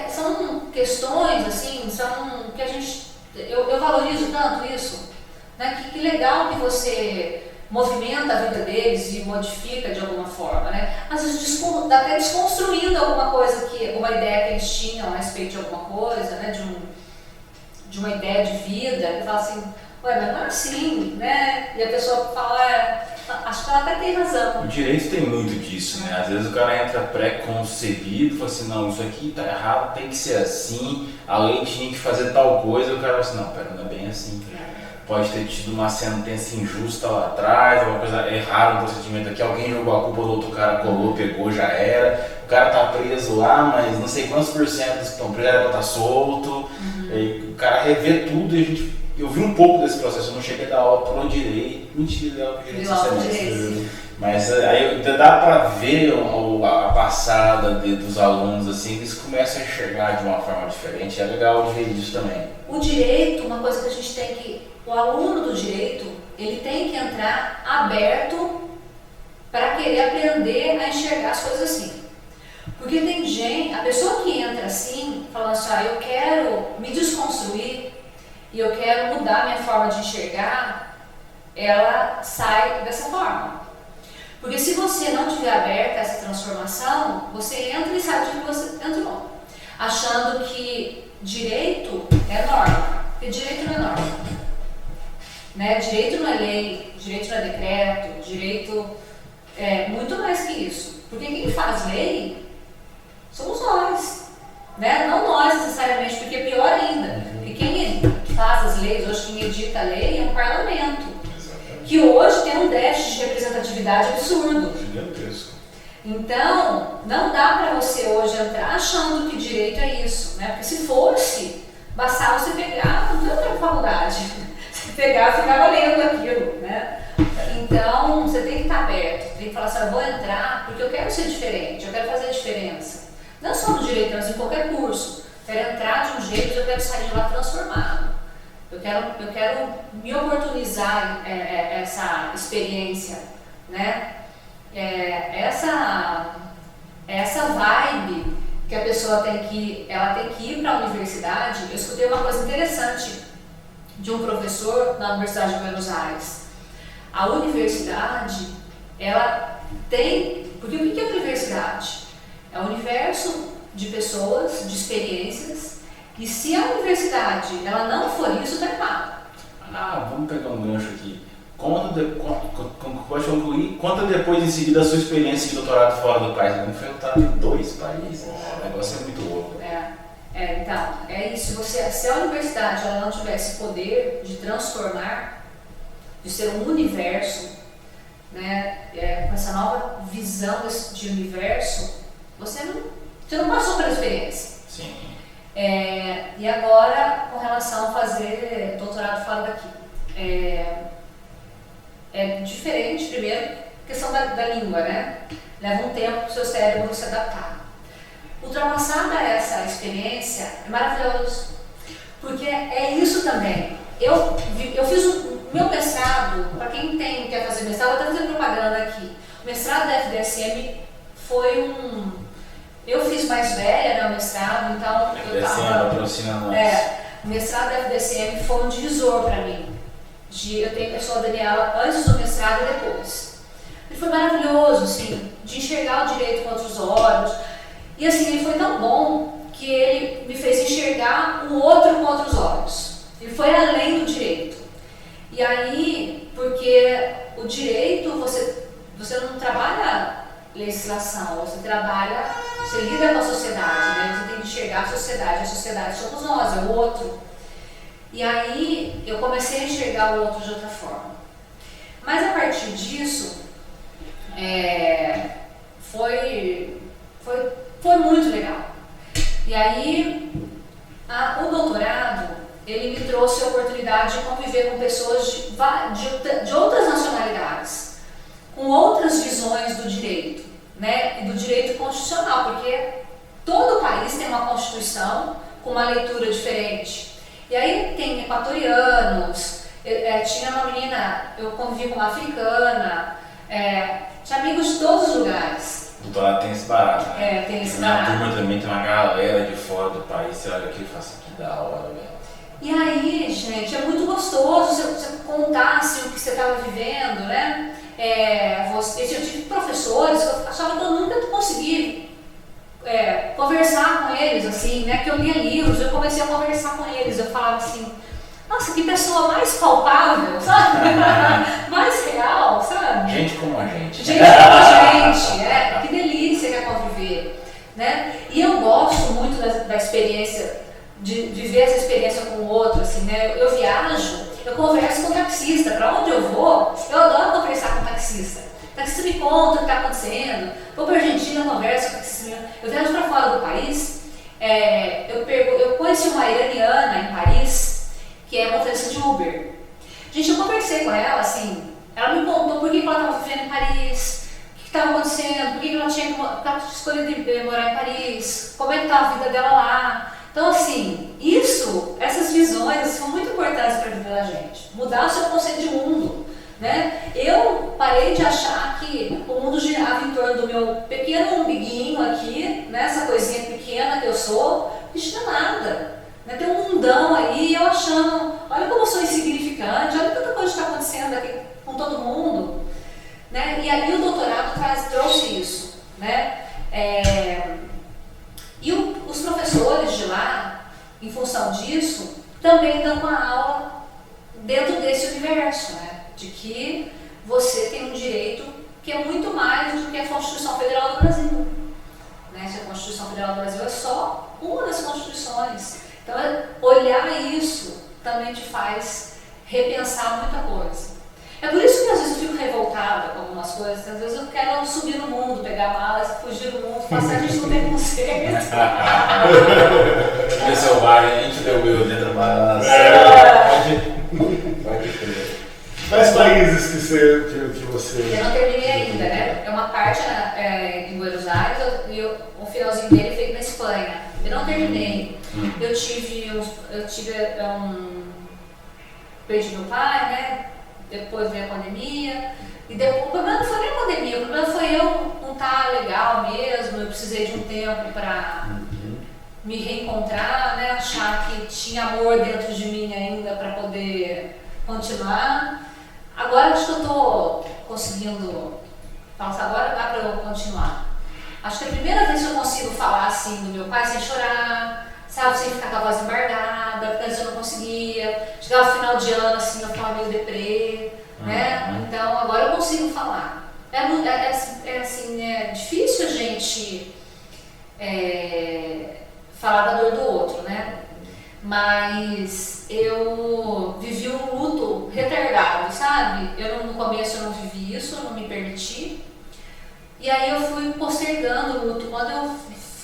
São questões, assim, são que a gente, eu valorizo tanto isso, né? Que legal que você movimenta a vida deles e modifica de alguma forma, né? Às vezes até desconstruindo alguma coisa, uma ideia que eles tinham a respeito de alguma coisa, né? De uma ideia de vida, que fala assim, ué, mas não é assim, né? E a pessoa fala, acho que ela até tem razão. O direito tem muito disso, né? Às vezes o cara entra pré-concebido, fala assim, não, isso aqui tá errado, tem que ser assim, a lei tinha que fazer tal coisa, e o cara fala assim, não, pera, não é bem assim. Pode ter tido uma sentença injusta lá atrás, alguma coisa errada no procedimento aqui, alguém jogou a culpa do outro cara, colou, pegou, já era. O cara tá preso lá, mas não sei quantos % que estão presos era pra estar solto. E o cara revê tudo e a gente eu vi um pouco desse processo, eu não cheguei a dar aula pro direito, mentira, eu dei aula pro direito. Mas aí dá para ver a passada dos alunos, assim, eles começam a enxergar de uma forma diferente, é legal ver isso também. O direito, uma coisa que a gente tem que, o aluno do direito, ele tem que entrar aberto para querer aprender a enxergar as coisas assim. Porque tem gente, a pessoa que entra assim, falando assim, eu quero me desconstruir e eu quero mudar minha forma de enxergar, ela sai dessa forma. Porque se você não estiver aberta a essa transformação, você entra e sai de que você entrou, achando que direito é norma, porque direito não é norma. Né? Direito não é lei, direito não é decreto, direito é muito mais que isso. Porque quem faz lei somos nós, né? Não nós necessariamente, porque é pior ainda. Porque quem faz as leis, hoje quem edita a lei é um parlamento. Que hoje tem um déficit de representatividade absurdo. Gigantesco. Então, não dá para você hoje entrar achando que direito é isso, né? Porque se fosse, bastava você pegar, não tem outra faculdade. Você pegar e ficava lendo aquilo, né? Então, você tem que estar aberto, tem que falar assim, eu vou entrar porque eu quero ser diferente, eu quero fazer a diferença. Não só no direito, mas em qualquer curso. Eu quero entrar de um jeito e eu quero sair de lá transformado. Eu quero me oportunizar essa experiência, né? Essa vibe que a pessoa tem que ir para a universidade. Eu escutei uma coisa interessante de um professor na Universidade de Buenos Aires. A universidade, ela tem... Porque o que é universidade? É um universo de pessoas, de experiências. E se a universidade ela não for isso, está errado. Vamos pegar um gancho aqui. Pode concluir? Conta depois em seguida a sua experiência de doutorado fora do país. Como foi doutorado em 2 países? O negócio é muito louco. Então, é isso. Se a universidade ela não tivesse poder de transformar, de ser um universo, né, com essa nova visão de universo, você não passou pela experiência. Sim. E agora, com relação a fazer doutorado fora daqui, é diferente, primeiro, questão da língua, né? Leva um tempo para o seu cérebro se adaptar. Ultrapassada essa experiência, é maravilhoso, porque é isso também. Eu fiz o meu mestrado, para quem quer fazer mestrado, vou até fazer propaganda aqui. O mestrado da FDSM foi eu fiz mais velha, né, o mestrado, então o mestrado da FDSM foi um divisor para mim. Eu sou a Daniela antes do mestrado e depois. Ele foi maravilhoso, assim, de enxergar o direito com outros olhos. E assim, ele foi tão bom que ele me fez enxergar o outro com outros olhos. Ele foi além do direito. E aí, porque o direito, você não trabalha legislação, você lida com a sociedade, né? Você tem que enxergar a sociedade somos nós, é o outro. E aí eu comecei a enxergar o outro de outra forma. Mas a partir disso, foi muito legal. E aí, o doutorado, ele me trouxe a oportunidade de conviver com pessoas de outras nacionalidades, com outras visões do direito, né? E do direito constitucional, porque todo país tem uma constituição com uma leitura diferente. E aí tem equatorianos, tinha uma menina, eu convivi com uma africana, tinha amigos de todos os lugares. O doutorado tem esse barato, né? Tem esse Na barato. turma também tem uma galera de fora do país, você olha aqui e fala assim, que da hora, velho. E aí, gente, é muito gostoso você contar assim, o que você estava vivendo, né? Eu tive professores que eu achava que eu nunca consegui conversar com eles, assim, né? Que eu lia livros, eu comecei a conversar com eles, eu falava assim, nossa, que pessoa mais palpável, sabe? Mais real, sabe? Gente como a gente. Gente como a gente, que delícia que é conviver, né? E eu gosto muito da experiência, de viver essa experiência com o outro, assim, né? Eu viajo, eu converso com o taxista, pra onde eu vou, eu adoro conversar com o taxista. O taxista me conta o que está acontecendo, vou para a Argentina, converso com o taxista, eu viajo para fora do país, eu conheci uma iraniana em Paris, que é motorista de Uber. Gente, eu conversei com ela, assim, ela me contou por que ela estava vivendo em Paris, o que estava acontecendo, por que ela tinha escolhido morar em Paris, como é que estava a vida dela lá. Então, assim, essas visões são muito importantes para a vida da gente. Mudar o seu conceito de mundo, né? Eu parei de achar que o mundo girava em torno do meu pequeno umbiguinho aqui, né? Essa coisinha pequena que eu sou, isso não é nada. Né? Tem um mundão aí, eu achando, olha como eu sou insignificante, olha tanta coisa que está acontecendo aqui com todo mundo. Né? E aí o doutorado trouxe isso. Né? E os professores de lá, em função disso, também dão uma aula dentro desse universo, né? De que você tem um direito que é muito mais do que a Constituição Federal do Brasil. Né? Se a Constituição Federal do Brasil é só uma das constituições. Então, olhar isso também te faz repensar muita coisa. É por isso que às vezes eu fico revoltada com algumas coisas, às vezes eu quero subir no mundo, pegar malas, fugir do mundo, passar a gente não tem conceito. Ver selvagem, a gente deu eu dentro da mala. Pode crer. Quais países que você... Eu não terminei ainda, né? É uma parte em Buenos Aires e o finalzinho dele é feito na Espanha. Eu não terminei. Eu tive perdi meu pai, né? Depois veio a pandemia. E depois, o problema não foi nem a pandemia, o problema foi eu não estar legal mesmo. Eu precisei de um tempo para me reencontrar, né? Achar que tinha amor dentro de mim ainda para poder continuar. Agora acho que eu estou conseguindo falar, agora dá para eu continuar. Acho que é a primeira vez que eu consigo falar assim do meu pai sem chorar, sabe, sem ficar com a voz embargada, porque antes eu não conseguia. Chegava final de ano assim, eu ficava meio deprê, né? Então agora eu consigo falar. Assim, é difícil a gente falar da dor do outro, né? Mas eu vivi um luto retardado, sabe? No começo eu não vivi isso, eu não me permiti. E aí eu fui postergando o luto. Quando eu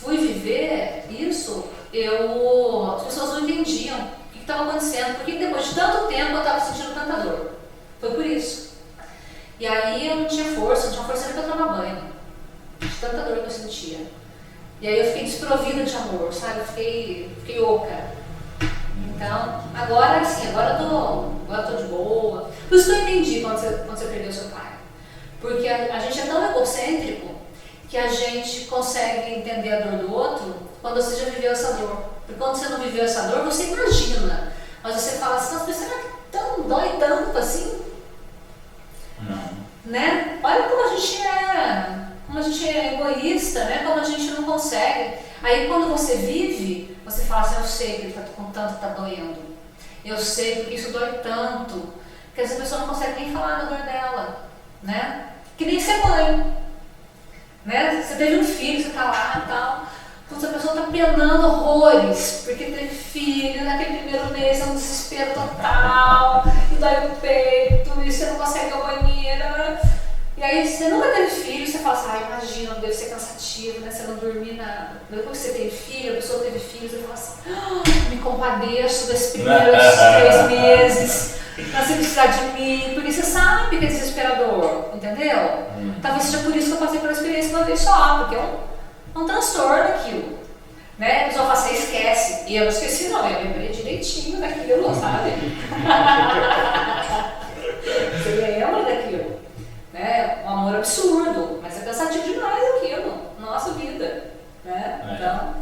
fui viver isso, as pessoas não entendiam o que estava acontecendo. Porque depois de tanto tempo eu estava sentindo tanta dor. Foi por isso. E aí eu não tinha força nem para tomar banho. De tanta dor que eu sentia. E aí eu fiquei desprovida de amor, sabe? Eu fiquei oca. Então, agora sim, agora eu tô de boa. Por isso que eu entendi quando você perdeu seu pai. Porque a gente é tão egocêntrico que a gente consegue entender a dor do outro quando você já viveu essa dor. Porque quando você não viveu essa dor, você imagina. Mas você fala assim, nossa, mas será que dói tanto assim? Não. Né? Olha como a gente é egoísta, né? Como a gente não consegue. Aí quando você vive, você fala assim, eu sei que ele com tanto tá doendo. Eu sei porque isso dói tanto. Que essa pessoa não consegue nem falar da dor dela, né? Que nem ser mãe, né? Você teve um filho, você tá lá e tal. Então, a pessoa tá penando horrores porque teve filho, naquele primeiro mês é um desespero total, e dói o peito, e você não consegue ir ao banheiro. E aí você nunca teve filho, você fala assim, imagina, deve ser cansativo, né? Você não dormir nada. Depois que você teve filho, a pessoa teve filho, você fala assim, me compadeço desses primeiros 3 meses, pra você precisar de mim, porque você sabe que é desesperador, entendeu? Talvez seja por isso que eu passei pela experiência uma vez só, porque é um transtorno aquilo. Né? A pessoa fala, você esquece. E eu não esqueci não, eu lembrei direitinho daquilo, sabe? Você lembra daquilo. Né? Um amor absurdo, mas é cansativo demais aquilo, nossa vida, né? Então...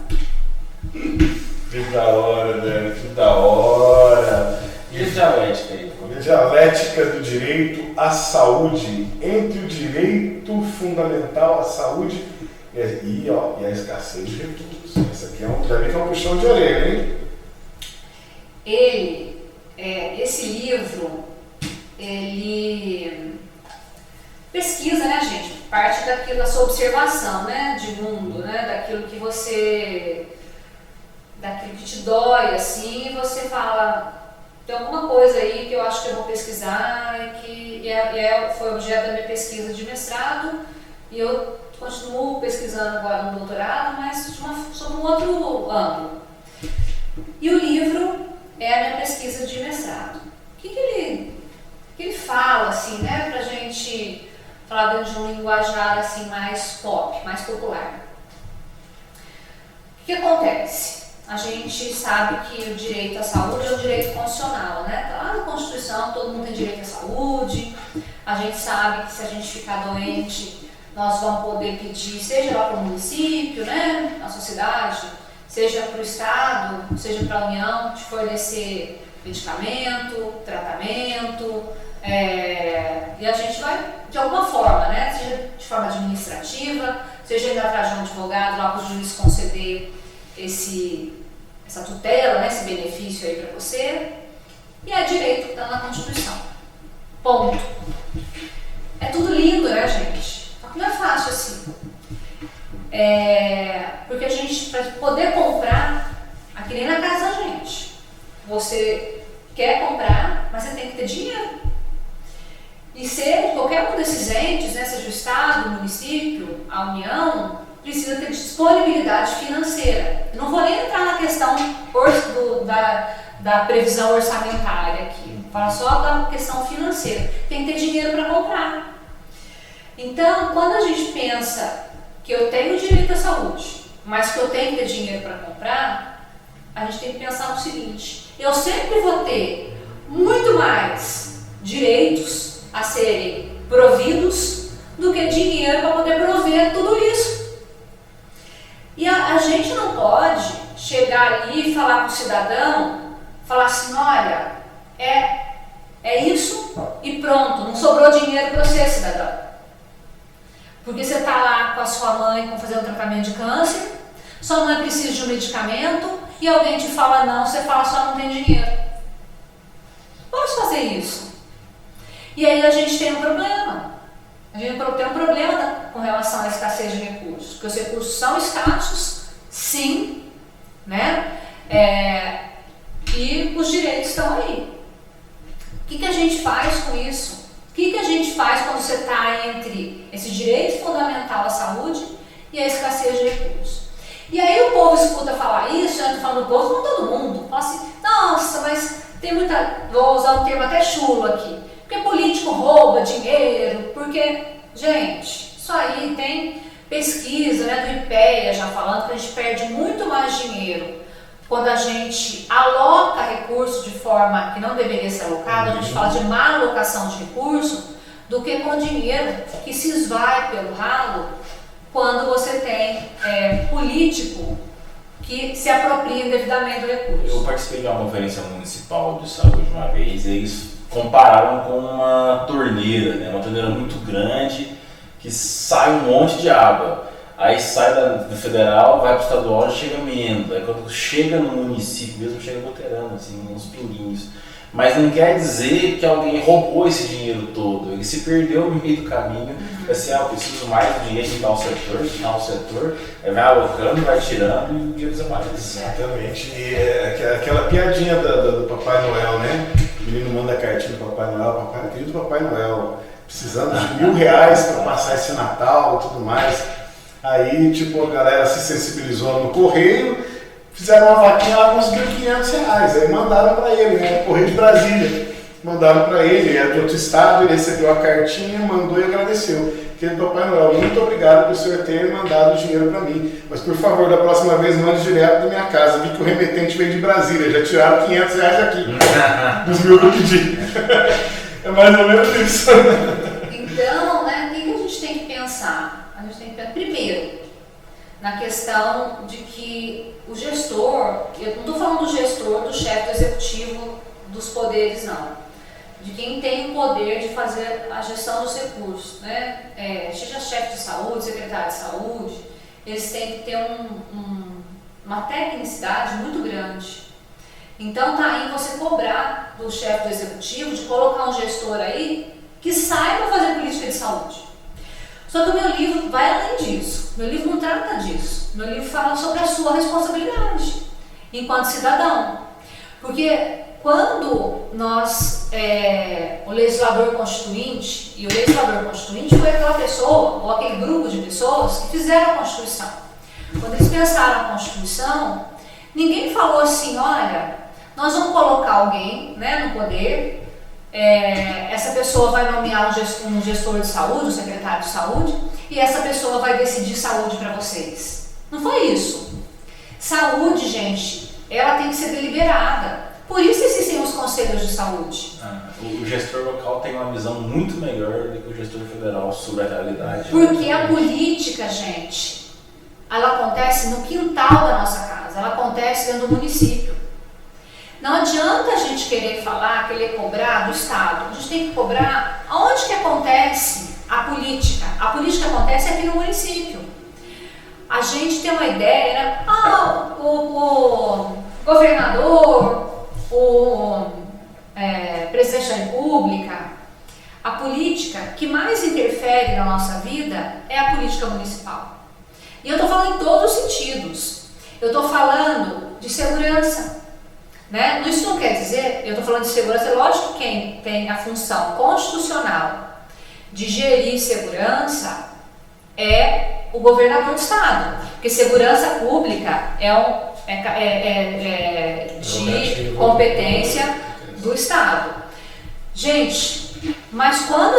Que da hora, né? Que da hora! E a dialética aí? A dialética do direito à saúde, entre o direito fundamental à saúde e a escassez de recursos. Esse aqui é um puxão de orelha, hein? Esse livro, ele pesquisa, né, gente? Parte daquilo, da sua observação, né, de mundo, né, daquilo que te dói, assim, e você fala, tem alguma coisa aí que eu acho que eu vou pesquisar e foi objeto da minha pesquisa de mestrado e eu continuo pesquisando agora no doutorado, mas sobre um outro ângulo. E o livro é a minha pesquisa pesquisa de mestrado. O que ele fala, assim, né, pra gente falar dentro de um linguajar assim, mais pop, mais popular. O que acontece? A gente sabe que o direito à saúde é um direito constitucional, né? Tá lá na Constituição, todo mundo tem direito à saúde. A gente sabe que se a gente ficar doente, nós vamos poder pedir, seja lá para o município, né, na sociedade, seja para o Estado, seja para a União, de fornecer medicamento, tratamento, e a gente vai, de alguma forma, né, seja de forma administrativa, seja indo atrás de um advogado lá para o juiz conceder essa tutela, né, esse benefício aí para você, e é direito que está na Constituição. Ponto. É tudo lindo, né, gente? Só que não é fácil assim. Porque a gente, para poder comprar, aqui nem na casa da gente, você quer comprar, mas você tem que ter dinheiro. E ser qualquer um desses entes, né, seja o Estado, o município, a União, precisa ter disponibilidade financeira. Eu não vou nem entrar na questão da previsão orçamentária aqui, vou falar só da questão financeira. Tem que ter dinheiro para comprar. Então, quando a gente pensa que eu tenho direito à saúde, mas que eu tenho que ter dinheiro para comprar, a gente tem que pensar no seguinte: eu sempre vou ter muito mais direitos a serem providos do que dinheiro para poder prover tudo isso. E a gente não pode chegar ali e falar para o cidadão, falar assim, olha, é isso e pronto, não sobrou dinheiro para você, cidadão. Porque você está lá com a sua mãe fazendo um tratamento de câncer, sua mãe precisa de um medicamento e alguém te fala não, você fala só não tem dinheiro. Posso fazer isso? E aí a gente tem um problema. A gente tem um problema com relação à escassez de recursos, porque os recursos são escassos, sim, né? E os direitos estão aí. O que a gente faz com isso? O que a gente faz quando você está entre esse direito fundamental à saúde e a escassez de recursos? E aí o povo escuta falar isso, eu estou falando do povo, não todo mundo. Fala assim, nossa, mas tem muita... Vou usar um termo até chulo aqui. Porque político rouba dinheiro, porque... Gente, isso aí tem pesquisa, né, do IPEA já falando que a gente perde muito mais dinheiro quando a gente aloca recursos de forma que não deveria ser alocado, a gente fala de má alocação de recurso, do que com dinheiro que se esvai pelo ralo quando você tem político que se apropria indevidamente do recurso. Eu participei de uma conferência municipal de saúde uma vez e eles compararam com uma torneira, né? Uma torneira muito grande que sai um monte de água. Aí sai do federal, vai para o estadual e chega menos. Aí quando chega no município mesmo, chega goteirando, assim, uns pinguinhos. Mas não quer dizer que alguém roubou esse dinheiro todo. Ele se perdeu no meio do caminho. Assim, eu preciso mais de dinheiro em tal setor. Aí vai alocando, vai tirando e o dinheiro desaparece. Exatamente. E aquela piadinha do Papai Noel, né? O menino manda cartinha do Papai Noel. Querido Papai Noel, precisando de R$1.000 para passar esse Natal e tudo mais. Aí, tipo, a galera se sensibilizou no correio, fizeram uma vaquinha lá, conseguiram R$500. Aí mandaram para ele, né? Correio de Brasília. Mandaram para ele é de outro estado, ele recebeu a cartinha, mandou e agradeceu. Querido Papai Noel, muito obrigado por o senhor ter mandado o dinheiro para mim. Mas, por favor, da próxima vez, mande direto da minha casa. Vi que o remetente veio de Brasília, já tiraram R$500 aqui. Dos mil que eu pedi. É mais ou menos isso. Então, né, o que a gente tem que pensar? A gente tem que pensar, primeiro, na questão de que o gestor, eu não estou falando do gestor, do chefe do executivo dos poderes, não. De quem tem o poder de fazer a gestão dos recursos, né? Seja chefe de saúde, secretário de saúde, eles têm que ter uma tecnicidade muito grande. Então tá aí você cobrar do chefe do executivo de colocar um gestor aí que saiba fazer política de saúde. Só que o meu livro vai além disso. Meu livro não trata disso. Meu livro fala sobre a sua responsabilidade enquanto cidadão. Porque quando o legislador constituinte, e o legislador constituinte foi aquela pessoa, ou aquele grupo de pessoas que fizeram a Constituição. Quando eles pensaram a Constituição, ninguém falou assim, olha, Nós vamos colocar alguém, né, no poder, essa pessoa vai nomear um gestor de saúde, um secretário de saúde, e essa pessoa vai decidir saúde para vocês. Não foi isso. Saúde, gente, ela tem que ser deliberada. Por isso existem os conselhos de saúde. O gestor local tem uma visão muito melhor do que o gestor federal sobre a realidade. Porque a política, gente, ela acontece no quintal da nossa casa, ela acontece dentro do município. Não adianta a gente querer cobrar do Estado. A gente tem que cobrar aonde que acontece a política. A política acontece aqui no município. A gente tem uma ideia, né? O governador, o presidente da República, a política que mais interfere na nossa vida é a política municipal. E eu estou falando em todos os sentidos. Eu estou falando de segurança. Né? Isso não quer dizer, eu estou falando de segurança, é lógico que quem tem a função constitucional de gerir segurança é o governador do estado, porque segurança pública é de competência do estado. Gente, mas quando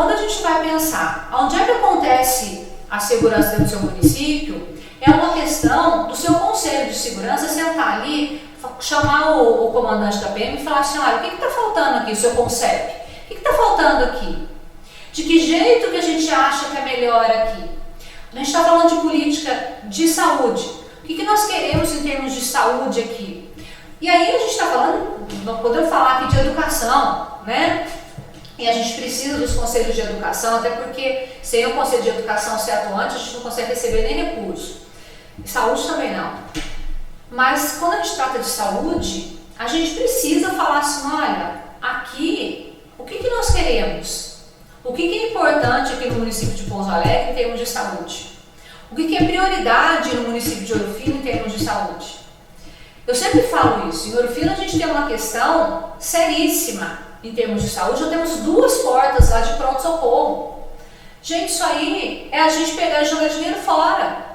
a gente vai pensar onde é que acontece a segurança dentro do seu município, é uma questão do seu conselho de segurança sentar ali, chamar o comandante da PM e falar assim, olha, o que está faltando aqui, o seu CONCEP? O que está faltando aqui? De que jeito que a gente acha que é melhor aqui? A gente está falando de política de saúde. O que nós queremos em termos de saúde aqui? E aí a gente está falando, não podemos falar aqui de educação, né? E a gente precisa dos conselhos de educação, até porque sem o conselho de educação ser atuante, a gente não consegue receber nem recurso. E saúde também não. Mas quando a gente trata de saúde, a gente precisa falar assim, olha, aqui, o que nós queremos? O que é importante aqui no município de Pouso Alegre em termos de saúde? O que é prioridade no município de Ouro Fino em termos de saúde? Eu sempre falo isso, em Ouro Fino a gente tem uma questão seríssima em termos de saúde, já temos 2 portas lá de pronto-socorro. Gente, isso aí é a gente pegar e jogar dinheiro fora.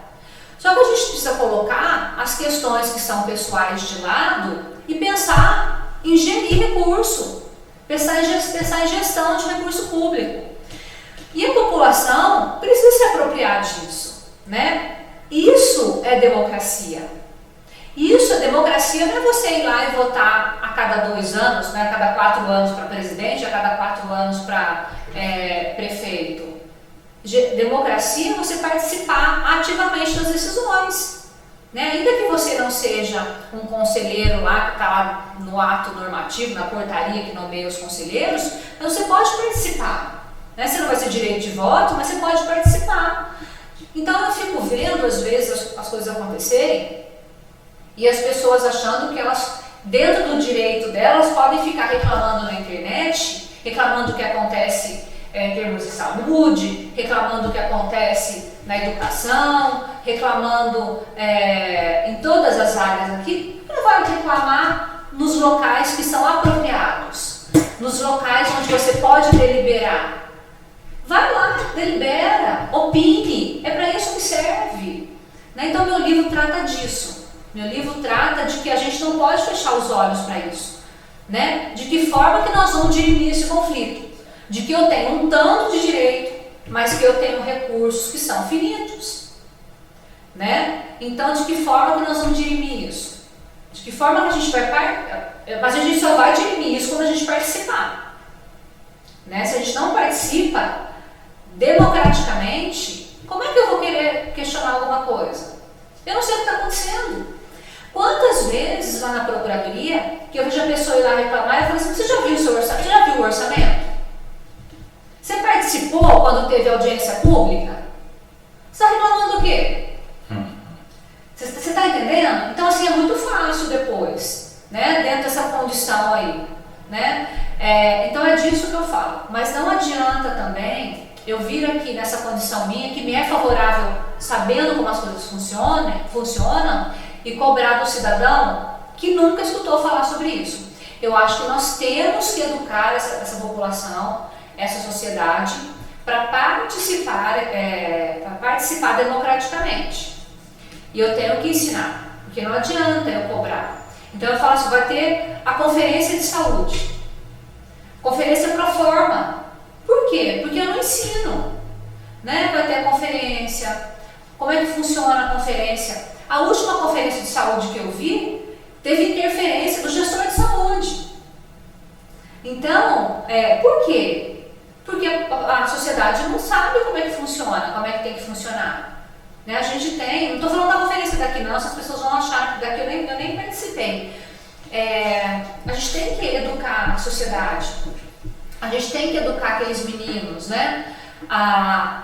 Só que a gente precisa colocar as questões que são pessoais de lado e pensar em gerir recurso, pensar em gestão de recurso público. E a população precisa se apropriar disso, né? Isso é democracia. Isso, a democracia não é você ir lá e votar a cada 2 anos, né? A cada 4 anos para presidente, a cada 4 anos para prefeito. Democracia é você participar ativamente das decisões, né? Ainda que você não seja um conselheiro lá que está lá no ato normativo, na portaria que nomeia os conselheiros, mas você pode participar, né? Você não vai ter direito de voto, mas você pode participar. Então eu fico vendo às vezes as coisas acontecerem e as pessoas achando que elas, dentro do direito delas, podem ficar reclamando na internet, reclamando o que acontece em termos de saúde, reclamando o que acontece na educação, reclamando em todas as áreas aqui, não vai reclamar nos locais que são apropriados, nos locais onde você pode deliberar. Vai lá, delibera, opine, é para isso que serve. Né? Então meu livro trata disso, meu livro trata de que a gente não pode fechar os olhos para isso. Né? De que forma que nós vamos dirimir esse conflito? De que eu tenho um tanto de direito, mas que eu tenho recursos que são finitos, né? Então, de que forma que nós vamos dirimir isso? De que forma que a gente vai... Mas a gente só vai dirimir isso quando a gente participar, né? Se a gente não participa democraticamente, como é que eu vou querer questionar alguma coisa? Eu não sei o que está acontecendo. Quantas vezes lá na procuradoria que eu vejo a pessoa ir lá reclamar e falo assim, você já viu o seu orçamento? Você já viu o orçamento? Você participou quando teve audiência pública? Você está reclamando do quê? Você está entendendo? Então, assim, é muito fácil depois, né? Dentro dessa condição aí, né? Então, é disso que eu falo. Mas não adianta também eu vir aqui nessa condição minha, que me é favorável, sabendo como as coisas funcionam, e cobrar do cidadão que nunca escutou falar sobre isso. Eu acho que nós temos que educar essa população, essa sociedade, para participar democraticamente. E eu tenho que ensinar, porque não adianta eu cobrar. Então eu falo assim, vai ter a conferência de saúde, conferência pro forma. Por quê? Porque eu não ensino, né? Vai ter a conferência, como é que funciona a conferência. A última conferência de saúde que eu vi, teve interferência do gestor de saúde. Então, por quê? Porque a sociedade não sabe como é que funciona, como é que tem que funcionar. Né? A gente tem, não estou falando da conferência daqui não, se as pessoas vão achar que daqui eu nem participei. A gente tem que educar a sociedade, a gente tem que educar aqueles meninos, né?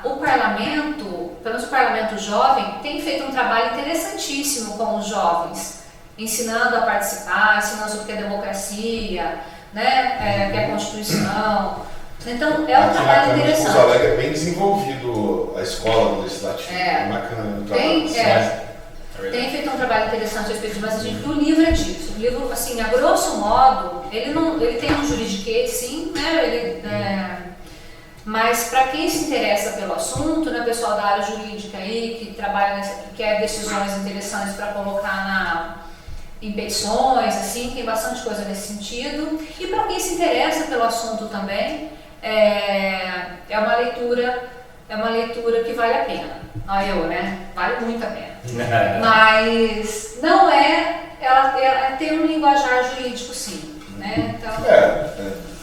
O parlamento, pelo menos o parlamento jovem, tem feito um trabalho interessantíssimo com os jovens, ensinando a participar, ensinando sobre o que é democracia, né? O que é a Constituição. Então é um trabalho interessante. Pouso Alegre é bem desenvolvido a escola do legislativo, bacana. Tem feito um trabalho interessante a respeito, mas a gente viu o livro é disso. O livro, assim, a grosso modo, ele tem um juridiquês, sim, né? Mas para quem se interessa pelo assunto, né, pessoal da área jurídica aí, que trabalha, que quer decisões interessantes para colocar em petições, assim, tem bastante coisa nesse sentido. E para quem se interessa pelo assunto também, é uma leitura que vale a pena. Né? Vale muito a pena. Mas não ela tem um linguajar jurídico, sim, né? Então,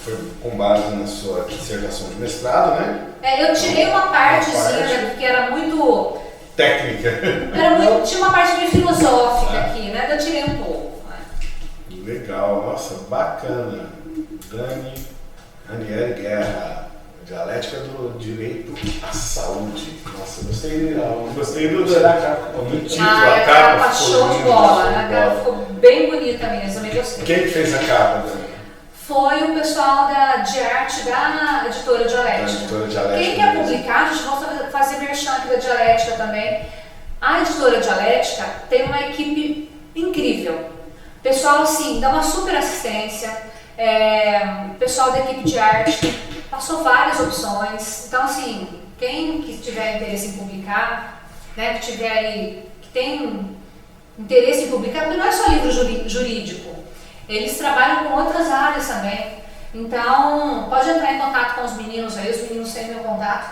foi com base na sua dissertação de mestrado, né? Eu tirei uma partezinha que era muito técnica. Tinha uma parte meio filosófica aqui, né? Eu tirei um pouco. Legal, nossa, bacana. Daniele Guerra, dialética do direito à saúde. Nossa, gostei do título, a capa show de bola, a capa ficou bem bonita mesmo, também gostei. Quem fez a capa, Dani? Foi o pessoal de arte da editora Dialética. Quem quer publicar, a gente vai fazer merchan aqui da Dialética também. A editora Dialética tem uma equipe incrível. Pessoal, assim, dá uma super assistência. Pessoal da equipe de arte passou várias opções. Então, assim, quem que tiver interesse em publicar, né, que tem interesse em publicar, porque não é só livro jurídico. Eles trabalham com outras áreas também. Então, pode entrar em contato com os meninos aí, os meninos têm meu contato.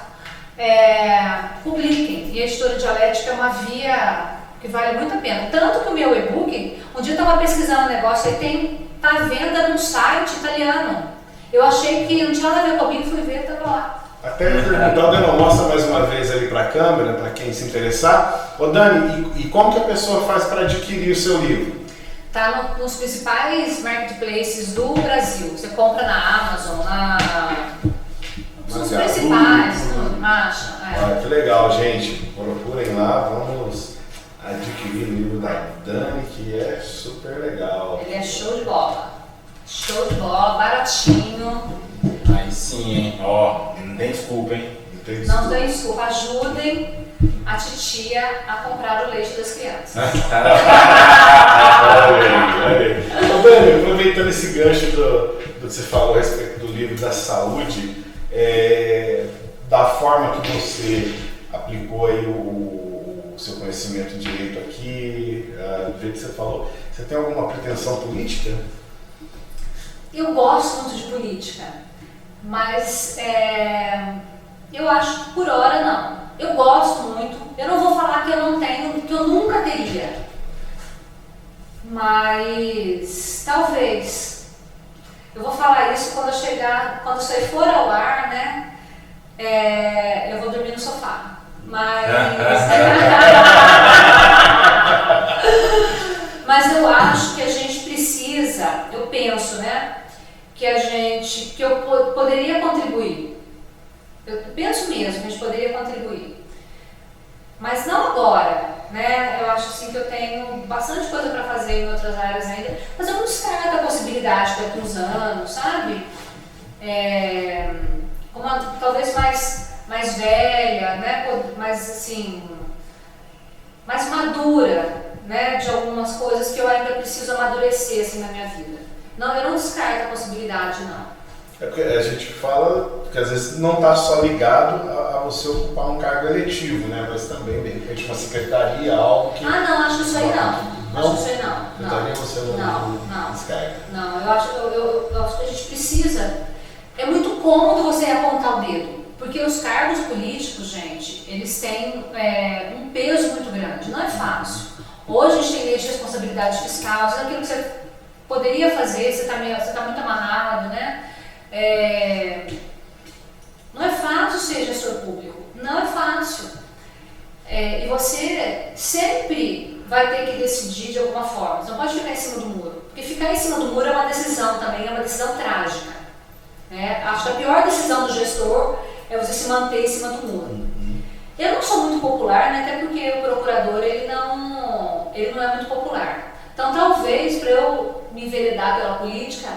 Publiquem. E a editora Dialética é uma via que vale muito a pena. Tanto que o meu e-book, um dia eu estava pesquisando um negócio, ele tá à venda num site italiano. Eu achei que não tinha nada a ver comigo, fui ver, estava lá. Até me perguntando, eu mostra mais uma vez ali para a câmera, para quem se interessar. Ô Dani, e como que a pessoa faz para adquirir o seu livro? Tá nos principais marketplaces do Brasil. Você compra na Amazon, nos principais, acha. Olha, que legal, gente. Procurem lá, vamos adquirir o livro da Dani, que é super legal. Ele é show de bola. Show de bola, baratinho. Aí sim, hein? Não tem desculpa, hein? Não tem desculpa. Ajudem a titia a comprar o leite das crianças. Olha aí. Ô Dani, aproveitando esse gancho do que você falou a respeito do livro da saúde, da forma que você aplicou aí o seu conhecimento de direito aqui, do jeito que você falou, você tem alguma pretensão política? Eu gosto muito de política, mas eu acho que por hora não. Eu gosto muito, eu não vou falar que eu não tenho, que eu nunca teria, mas talvez. Eu vou falar isso quando isso aí for ao ar, né? Eu vou dormir no sofá, mas mas eu acho que a gente precisa, eu penso, né? Que eu poderia contribuir. Eu penso mesmo que a gente poderia contribuir. Mas não agora, né? Eu acho assim que eu tenho bastante coisa para fazer em outras áreas ainda, mas eu não descarto a possibilidade daqui uns anos, sabe? Talvez mais velha, né? Mais assim, mais madura, né? De algumas coisas que eu ainda preciso amadurecer assim na minha vida. Não, eu não descarto a possibilidade, não. É porque a gente fala que às vezes não está só ligado a você ocupar um cargo eletivo, né? Mas também, de repente, uma secretaria, algo que... Não, acho que isso aí não. Acho que isso aí não. Daria você não descarga. Não, eu acho que a gente precisa. É muito cômodo você apontar o dedo, porque os cargos políticos, gente, eles têm um peso muito grande, não é fácil. Hoje a gente tem lei de responsabilidade fiscal, isso é aquilo que você poderia fazer, você tá muito amarrado, né? Não é fácil ser gestor público, não é fácil. E você sempre vai ter que decidir de alguma forma, você não pode ficar em cima do muro, porque ficar em cima do muro é uma decisão também, é uma decisão trágica. Acho que a pior decisão do gestor é você se manter em cima do muro. Eu não sou muito popular, né, até porque o procurador ele não é muito popular. Então talvez para eu me enveredar pela política,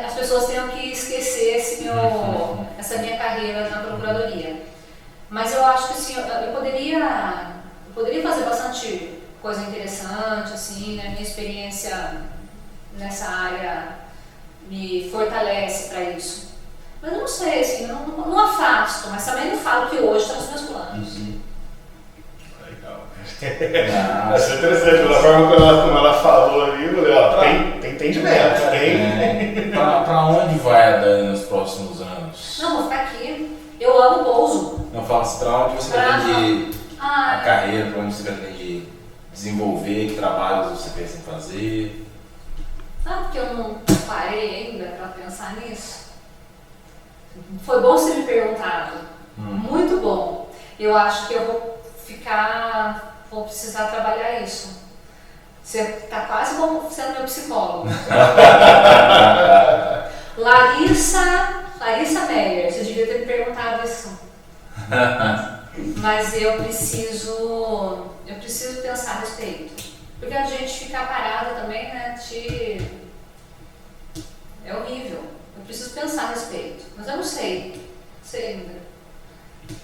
as pessoas tenham que esquecer essa minha carreira na procuradoria. Mas eu acho que assim, eu poderia fazer bastante coisa interessante, assim, né? Minha experiência nessa área me fortalece para isso. Mas eu não sei, assim, não afasto, mas também não falo que hoje está nos meus planos. Legal. Achei interessante, da forma como ela falou ali, eu falei, ó, tem entendimento, tem. Pra onde vai a Dani nos próximos anos? Não, vou ficar aqui. Eu amo pouso. Não fala assim, pra onde você pretende a carreira, pra onde você pretende desenvolver, que trabalhos você pensa em fazer? Sabe porque eu não parei ainda para pensar nisso? Foi bom você me perguntado. Muito bom. Eu acho que eu vou precisar trabalhar isso. Você está quase como sendo meu psicólogo. Larissa Meyer, você devia ter me perguntado isso. Mas eu preciso pensar a respeito. Porque a gente ficar parada também, né, é horrível. Eu preciso pensar a respeito. Mas eu não sei ainda.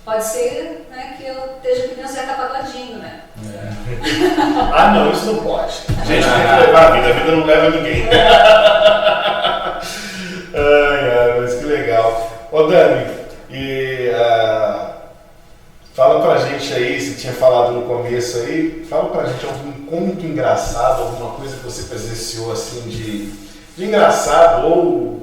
Pode ser, né, que eu esteja que nem o Zeca Pagodinho, né? Não, isso não pode. A gente tem que levar a vida não leva ninguém. Mas que legal. Ô Dani, fala pra gente aí, você tinha falado no começo aí, fala pra gente algum conto engraçado, alguma coisa que você presenciou assim de engraçado ou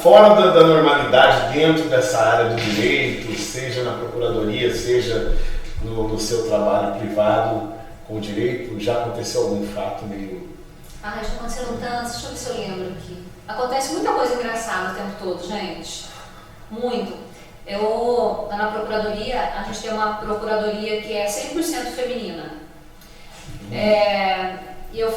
fora da normalidade dentro dessa área do direito, seja na procuradoria, seja no seu trabalho privado com o direito, já aconteceu algum fato meio... Já aconteceram tantos, deixa eu ver se eu lembro aqui. Acontece muita coisa engraçada o tempo todo, gente. Muito. Na procuradoria, a gente tem uma procuradoria que é 100% feminina. E eu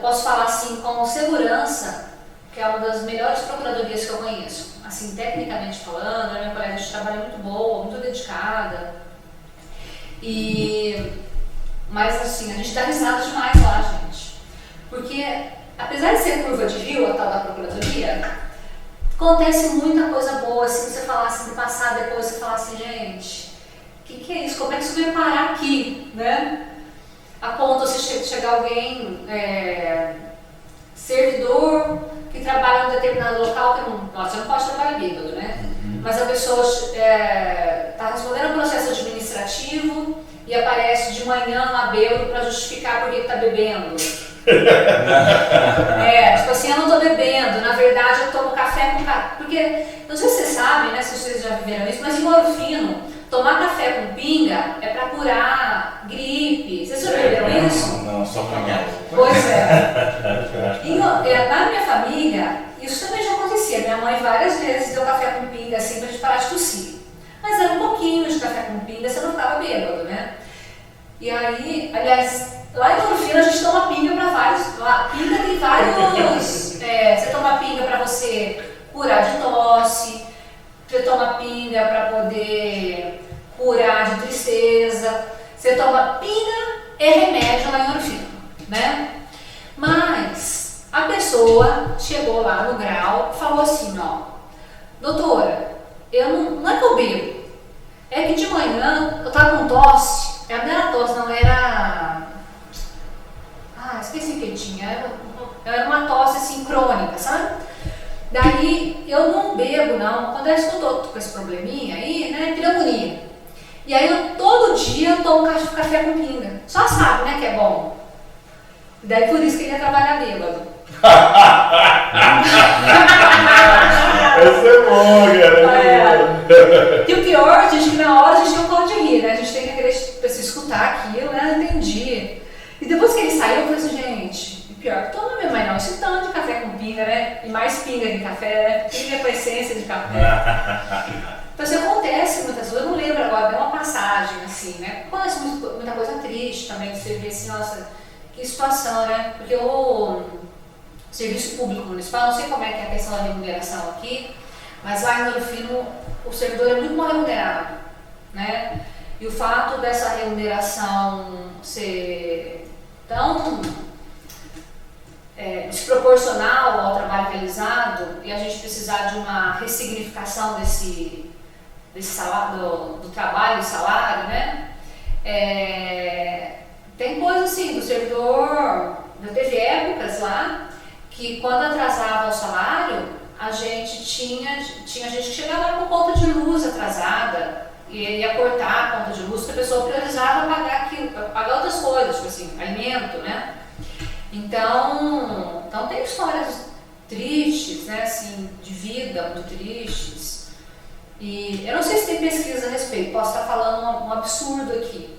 posso falar assim com segurança, que é uma das melhores procuradorias que eu conheço. Assim, tecnicamente falando, a minha colega de trabalho é muito boa, muito dedicada. Mas assim, a gente dá risada demais lá, gente. Porque, apesar de ser curva de rio, a tal da procuradoria, acontece muita coisa boa. Se você falasse de passar depois, você falasse, gente, o que é isso? Como é que isso veio parar aqui, né? A ponto de chegar alguém, servidor, que trabalha em um determinado local, você não pode trabalhar bêbado, né? Mas a pessoa está respondendo um processo administrativo e aparece de manhã lá bêbado para justificar por que está bebendo. Tipo assim, eu não estou bebendo, na verdade eu tomo café com café. Porque, não sei se vocês sabem, né, se vocês já viveram isso, mas em Ouro Fino, tomar café com pinga é para curar gripe. Vocês já viveram isso? Não, só para mim. Pois na minha família, isso também já acontecia. Minha mãe várias vezes deu café com pinga assim pra gente parar de tossir. Mas era um pouquinho de café com pinga, você não ficava bêbado, né? E aí, aliás, lá em Ouro Fino a gente toma pinga para vários. Pinga tem vários. Você toma pinga para você curar de tosse, você toma pinga para poder curar de tristeza, você toma pinga e remédio lá em Ouro Fino, né? Mas a pessoa chegou lá no grau e falou assim, doutora, não é que eu bebo, é que de manhã eu tava com tosse, não era tosse, não era... esqueci o que tinha, era uma tosse assim crônica, sabe? Daí eu não bebo não, quando eu estou com esse probleminha aí, né, pneumonia. E aí todo dia eu tomo café com pinga, só sabe, né, que é bom. Daí por isso que ele ia trabalhar bêbado. Essa é boa, cara. E o pior, gente, que na hora a gente não pode rir, né? A gente tem que querer se escutar aquilo, né? Não entendi. E depois que ele saiu, eu falei assim, gente, e pior, toma minha mãe não, esse tanto de café com pinga, né? E mais pinga de café, né? Pinga com essência de café. Então isso acontece muitas vezes, eu não lembro agora, deu uma passagem assim, né? Acontece muita coisa triste também, você vê assim, nossa, que situação, né? Porque o serviço público municipal, não sei como é que é a questão da remuneração aqui, mas lá em Ouro Fino o servidor é muito mal remunerado, né? E o fato dessa remuneração ser tão desproporcional ao trabalho realizado e a gente precisar de uma ressignificação desse salário, do trabalho e salário, né? Tem coisa assim, do servidor, teve épocas lá que quando atrasava o salário, a gente tinha gente que chegava com conta de luz atrasada e ia cortar a conta de luz, que a pessoa priorizava pagar aquilo, pagar outras coisas, tipo assim, alimento, né? Então tem histórias tristes, né, assim, de vida muito tristes. E eu não sei se tem pesquisa a respeito, posso estar falando um absurdo aqui,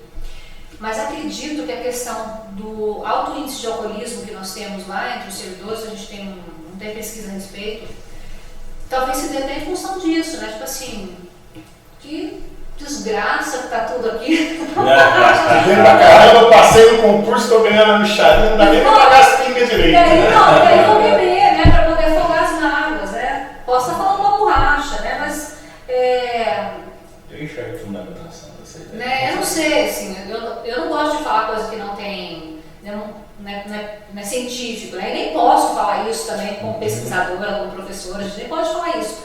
mas acredito que a questão do alto índice de alcoolismo que nós temos lá entre os servidores, a gente não tem pesquisa a respeito, talvez se dê até em função disso, né? Tipo assim, que desgraça que tá tudo aqui. Caramba, passei no concurso, estou ganhando a micharia, não dá nem pra pagar as pingas direito. Daí vou beber, né? Pra poder afogar as mágoas, né? Posso estar falando uma borracha, né? Mas eu enxergo a fundamentação dessa ideia. né? Eu não sei, assim, eu não gosto de falar coisa que não tem, não é científico, né? E nem posso falar isso também como pesquisadora, como professora, a gente nem pode falar isso.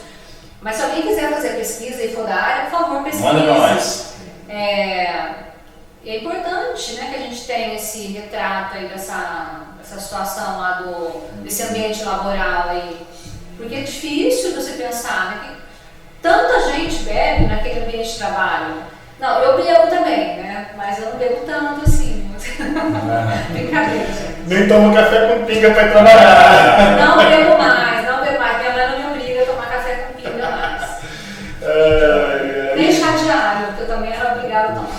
Mas se alguém quiser fazer pesquisa e for da área, por favor, pesquise. Manda pra nós. É importante, né, que a gente tenha esse retrato aí dessa situação lá desse ambiente laboral aí. Porque é difícil você pensar, né, que tanta gente bebe naquele ambiente de trabalho. Não, eu bebo também, né? Mas eu não bebo tanto assim. Brincadeira, gente. Nem tomo café com pinga pra ir trabalhar. Não bebo mais. Minha mãe não me obriga a tomar café com pinga mais. Nem chá diário, que eu também era obrigada a tomar.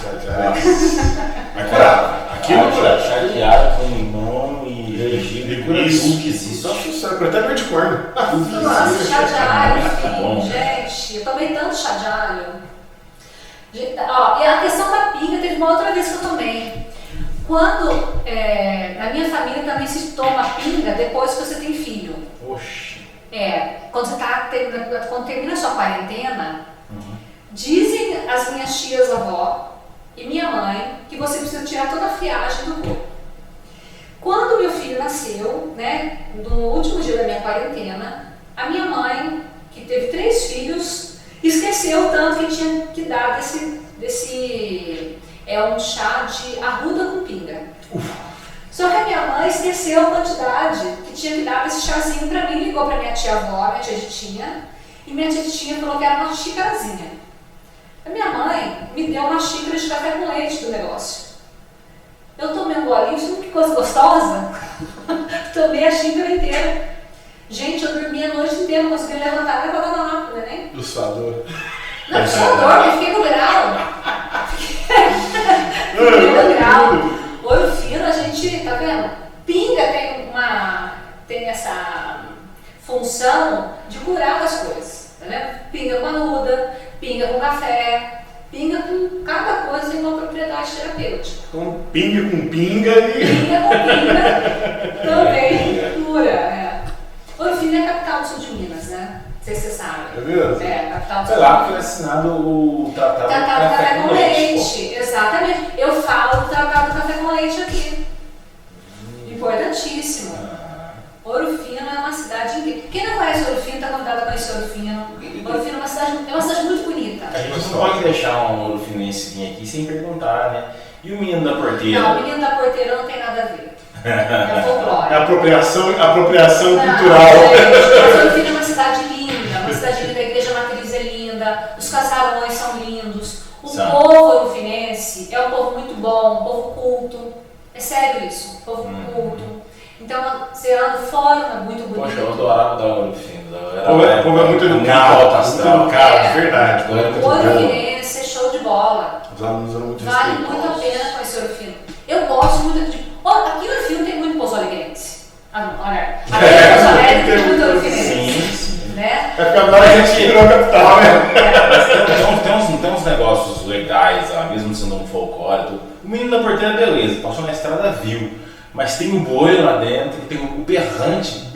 Mas cura. Aquilo cura. Chá de alho com limão e gengibre. Cura Tudo que existe. Só sucesso, até meio de corno. Nossa, chá de alho, Bom. gente, eu tomei tanto chá de alho. Ó, e a questão da pinga teve uma outra vez que eu tomei. Quando, na minha família também se toma pinga depois que você tem filho. Oxi. Quando termina a sua quarentena, dizem as minhas tias avó e minha mãe que você precisa tirar toda a friagem do corpo. Quando meu filho nasceu, né, no último dia da minha quarentena, a minha mãe, que teve 3 filhos, esqueceu tanto que tinha que dar um chá de arruda com pinga. Só que a minha mãe esqueceu a quantidade que tinha que dar para esse chazinho para mim, ligou para minha tia-avó, minha tia Titinha, e minha tia Titinha falou que era uma xícarazinha. A minha mãe me deu uma xícara de café com leite do negócio. Eu tomei um golinho, isso que coisa gostosa. Tomei a xícara inteira. Gente, eu dormi a noite inteira, não consegui levantar nem para dar uma lápida, né? Do suador. Não, do suador, eu fiquei no grau. Fiquei no grau. Ouro Fino, a gente, tá vendo? Pinga tem essa função de curar as coisas, tá vendo? Pinga com arruda, pinga com café, pinga com cada coisa tem uma propriedade terapêutica. Então, pinga com pinga e... Pinga com pinga também cura, Ouro Fino é a capital do sul de Minas, né? Não sei se você sabe. É mesmo? É, a capital do Sei sul lá, de porque é Minas. assinado o tratado do Café com leite, exatamente. Eu falo do tratado do café com leite aqui. Importantíssimo. Ouro Fino é uma cidade incrível. Quem não conhece Ouro Fino está convidado a conhecer Ouro Fino. Ouro Fino é uma cidade muito bonita. A gente não pode deixar um ouro finense vir aqui sem perguntar, né? E o menino da porteira? Não, o menino da porteira não tem nada a ver. É folclore. É apropriação cultural. Mas Ouro Fino é uma cidade linda, a igreja matriz é linda, os casarões são lindos, o povo ourofinense é um povo muito bom, um povo culto. É sério isso, um povo culto. Então, você anda fora, é muito bonito. Poxa, eu adorava dar Ouro Fino. Como é muito educado. Alto astral. Muito educado, verdade. O Ouro Finense é show de bola. Os alunos eram muito Vale muito a pena conhecer Ouro Fino. Eu gosto muito de... Aqui em Ouro Fino tem muito pozole-grense. Olha, aqui em Pouso Alegre tem muito Ouro Finense. Sim. Né? É porque agora a gente virou a capital, né? Tem uns negócios legais lá, mesmo sendo um folclore. O Menino da Porteira, beleza, passou na estrada, viu. Mas tem o boi lá dentro, tem o berrante.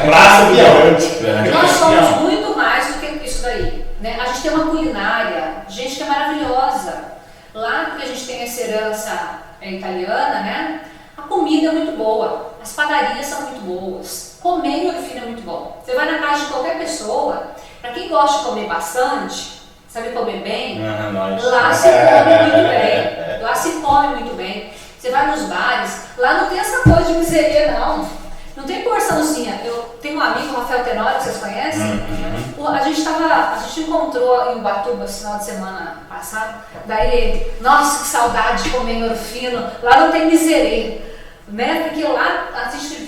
Praça Berrante. Nós somos muito mais do que isso daí. Né? A gente tem uma culinária, gente que é maravilhosa. Lá, porque a gente tem essa herança italiana, né? A comida é muito boa, as padarias são muito boas, comer em Ouro Fino é muito bom. Você vai na casa de qualquer pessoa, para quem gosta de comer bastante, sabe comer bem, lá se come muito bem. Lá se come muito bem. Você vai nos bares, lá não tem essa coisa de miseria, não. Não tem porçãozinha. Eu tenho um amigo, Rafael Tenório, que vocês conhecem? A gente encontrou em Ubatuba, esse final de semana passado. Daí ele, nossa, que saudade de comer em Ouro Fino. Lá não tem miseria, né? Porque lá,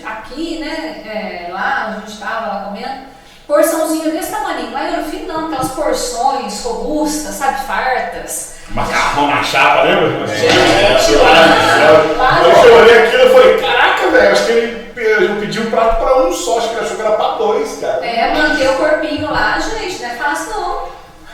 aqui, né? Lá onde a gente estava lá comendo, porçãozinha desse tamanho. Lá em Ouro Fino não, aquelas porções robustas, sabe, fartas. Macarrão na chapa, lembra? Gente, lá eu olhei aquilo e falei, caraca, velho, acho que ele pediu um prato pra um só, acho que ele achou que era pra dois, cara. Manter o corpinho lá, gente, não é fácil não.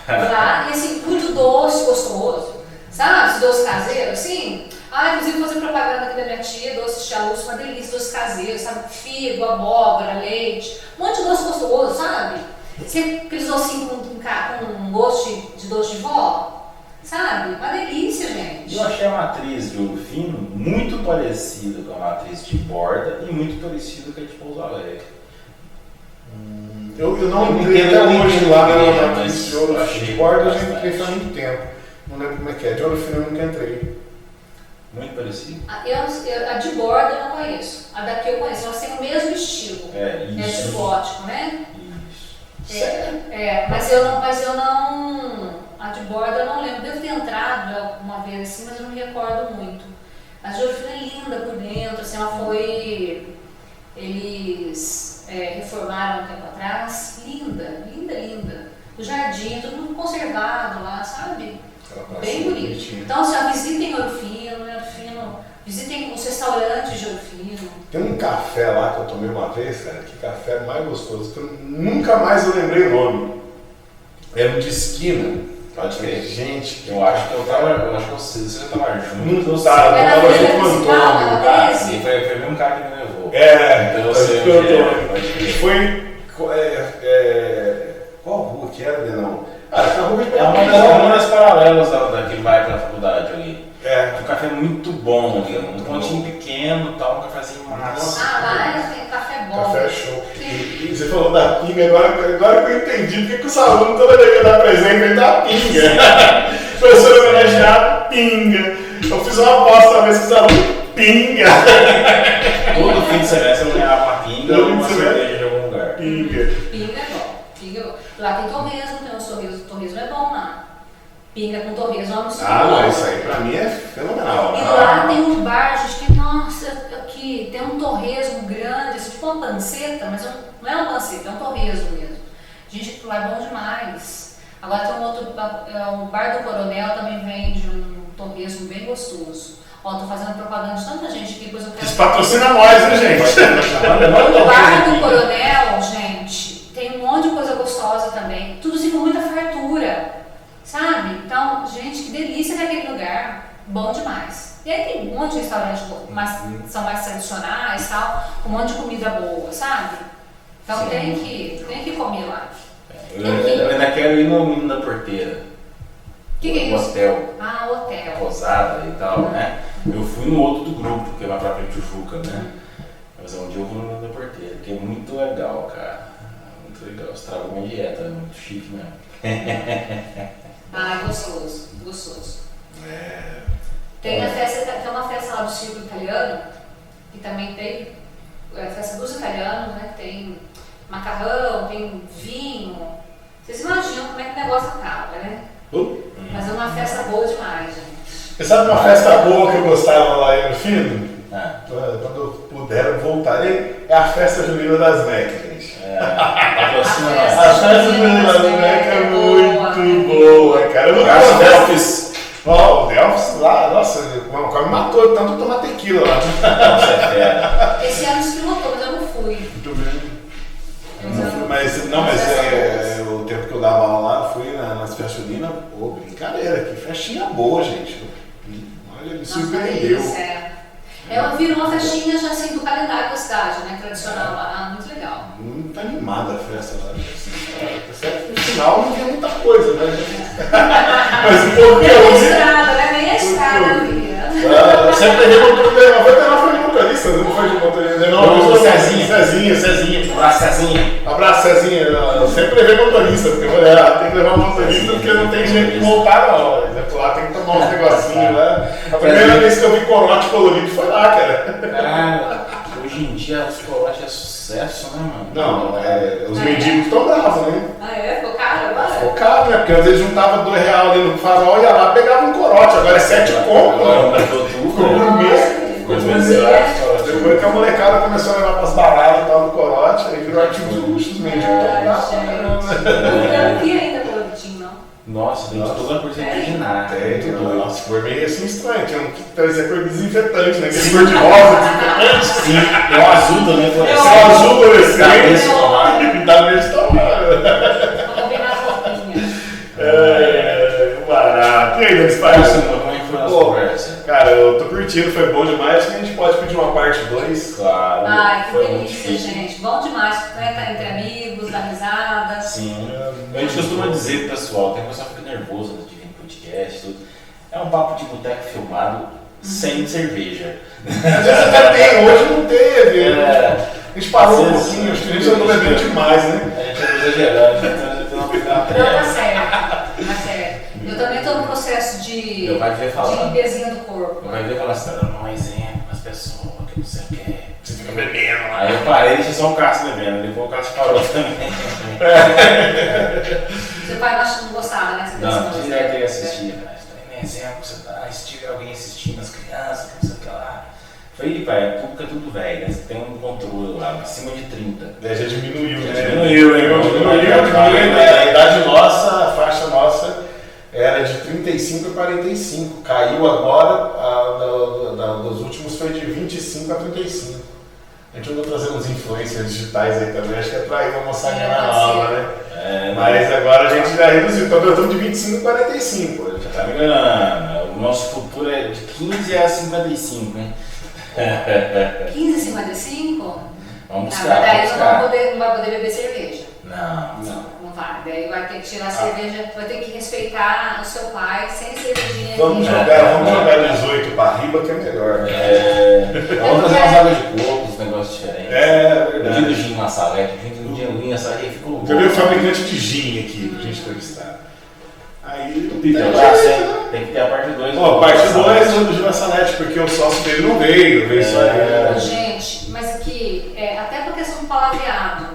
Lá, e assim, muito doce, gostoso. Sabe, esse doce caseiro, assim. Inclusive vou fazer propaganda aqui da minha tia, doce chaluço, uma delícia, doce caseiro, sabe? Figo, abóbora, leite, um monte de doce gostoso, sabe? Aqueles docinhos com gosto de doce de vó. Sabe? Uma delícia, gente. Eu achei a matriz de Ouro Fino muito parecida com a matriz de Borda e muito parecida com a de Pouso Alegre. Eu não entrei até hoje lá na matriz de Ouro Fino. De Borda eu já entrei faz muito tempo. Não lembro como é que é. De Ouro Fino eu nunca entrei. Muito parecido? A de Borda eu não conheço. A daqui eu conheço. Elas têm o mesmo estilo. Isso. É de gótico, né? Isso. Mas eu não... A de Borda eu não lembro, devo ter entrado uma vez assim, mas eu não me recordo muito. A de Ouro Fino é linda por dentro, assim, ela foi... Eles reformaram um tempo atrás, linda, linda, linda. O jardim, tudo muito conservado lá, sabe? Bem bonito. Então, assim, visitem Ouro Fino, visitem os restaurantes de Ouro Fino. Tem um café lá que eu tomei uma vez, cara, que café mais gostoso, que eu nunca mais eu lembrei o nome. Era um de esquina. Pode crer. Gente, eu acho que você já tava junto. Não tava, eu tava junto com o Antônio. Foi o mesmo cara que me levou. Então você foi. Qual rua que era, Denão? É uma das paralelas daquele vai pra faculdade ali. Um café muito bom ali, um pontinho pequeno, tal, um cafezinho massa. Lá tem café bom. Café show. E você falou da pinga, agora que eu entendi porque que os alunos toda vez que eu dar presente ele dá pinga. Professor homenageado, pinga. Eu fiz uma aposta uma vez com os alunos, pinga. Todo fim de semestre eu ganhava uma pinga ou uma cerveja de algum lugar. Pinga. Pinga é bom. Lá tem torresmo, tem uns torresmo. Torresmo é bom lá. Pinga com torresmo é uma mistura. Não, isso aí pra mim é fenomenal. E lá tem um bar, gente, que, nossa, aqui tem um torresmo grande, assim, tipo uma panceta, mas não é uma panceta, é um torresmo mesmo. Gente, lá é bom demais. Agora tem um outro, o Bar do Coronel também vende um torresmo bem gostoso. Ó, tô fazendo propaganda de tanta gente aqui, depois eu quero... Patrocina nós, né, gente? O Bar do Coronel, gente, tem um monte de coisa gostosa também. Tudo assim com muita fartura. Sabe? Então, gente, que delícia naquele lugar. Bom demais. E aí tem um monte de restaurantes que são mais tradicionais, tal, um monte de comida boa, sabe? Então tem que comer lá. Eu ainda quero ir no Menino da Porteira. Que é isso? Hotel. Hotel. Posada e tal, né? Eu fui no outro do grupo, que é lá pra Tijuca, né? Mas um dia eu vou no Menino da Porteira, que é muito legal, cara. Muito legal. Estragou minha dieta, é muito chique mesmo. Gostoso, gostoso. Tem uma festa lá do Círculo Italiano, que também tem a festa dos italianos, né? Tem macarrão, tem vinho. Vocês imaginam como é que o negócio acaba, né? Mas é uma festa boa demais, gente. Você sabe uma festa boa que eu gostava lá em Ouro Fino? Quando eu puder, voltarei. É a festa junina das MEC, gente. Patrocina nós. A festa junina das MEC é muito boa, cara. Eu nunca Abraço, vi Delfis. Ó, o Delfis lá, nossa, quase me matou tanto tomar tequila lá. Nossa, é fera. Esse ano despilotou, mas eu não fui. Muito bem. Mas o tempo que eu dava aula lá, fui nas festas juninas, pô, brincadeira, que festinha boa, gente. Olha, ele surpreendeu. Virou uma festinha já assim do calendário da cidade, né? Tradicional lá, muito legal. Muito animada a festa lá. No final não tinha muita coisa, né? Mas um pouco Nem a estrada, né? Nem a estrada, filha. Sempre errei o motorista. Foi de motorista, não foi de motorista. Não, Cezinha. Abraço, Cezinha. Abraço, Cezinha. Eu sempre levei motorista, porque mulher tem que levar motorista porque não tem jeito de voltar, não. Lá tem que tomar uns negocinhos lá. A primeira vez que eu vi corote colorido foi lá, cara. Cara, hoje em dia os corotes é sucesso, né, mano? Não, os mendigos estão bravos, né? Ah, é? Ficou caro agora? Ficou caro, né? Porque às vezes juntava R$2 ali no farol e ia lá pegava um corote. Agora é 7 conto. Aumentou tudo. Ficou gourmet. Depois que a molecada começou a levar pras baladas e tal no corote, aí virou artigo de luxo, os mendigos estão bravos. Eu não vi ainda coloridinho, não. Nossa, tem toda a coisa original. Nossa, foi meio assim estranho. Tinha que trazer cor desinfetante, né? Aquele cor de rosa desinfetante. Sim, tem o azul também, por Só azul fluorescente. Dá mesmo tomar. Dá mesmo tomar. Vou combinar a roupinha. Barato. E aí, Denis Como Pai? é que foi a nossa conversa? Cara, eu tô curtindo, foi bom demais. Acho que a gente pode pedir uma parte 2. Claro. Ai, que foi muito delícia, difícil. gente. Bom demais, né? Tá entre amigos, dar risada. Sim. A gente costuma dizer pro pessoal, tem pessoal que fica nervoso de vir em podcast, tudo. É um papo de boteco filmado sem cerveja. Às vezes até tem, hoje não teve. A gente parou um Às vezes, pouquinho, acho que a gente andou bebendo demais, né? A gente é exagerando, então a gente tem uma Não, tá certo. Tá certo. Eu também estou no processo de Meu pai veio falar. limpezinha do corpo. Meu pai veio falar, você tá dando um exemplo as pessoas, que você quer. Você fica bebendo lá. Aí eu parei e deixei só o Cássio bebendo, depois o Cássio parou também. Seu pai não gostava, né? Você Não, pensou, direto ele assistia. Você tá dando exemplo, você tá, se tiver alguém assistindo, as crianças, não sei o que lá. Falei, pai, é tudo velho, né? Você tem um controle lá, acima de 30. Já diminuiu, né? Diminuiu, hein? Diminuiu. A idade nossa, a faixa nossa era de 35 a 45. Caiu agora, dos últimos foi de 25 a 35. A gente andou trazendo uns influencers digitais aí também, acho que é pra ir uma moçadinha na nova, né? Mas agora a gente já reduziu, então nós estamos de 25 a 45. Já tá me enganando. O nosso futuro é de 15 a 55, hein? 15,55? Vamos buscar, Mas daí vamos buscar. não vai poder beber cerveja. Não. Não vai. Daí vai ter que tirar a cerveja, vai ter que respeitar o seu pai sem cervejinha. Vamos aqui. jogar 18 para riba que é melhor. Vamos fazer umas águas de coco, uns negócios diferentes. É Eu vi verdade. do gin na salete, o gin na salete ficou bom. Eu vi o fabricante de gin aqui pra gente entrevistar. Aí Tem que ter a parte 2. Pô, parte 2 do Gil Salete, porque o sócio dele não veio só ele. Gente, mas aqui, até por questão do palavreado,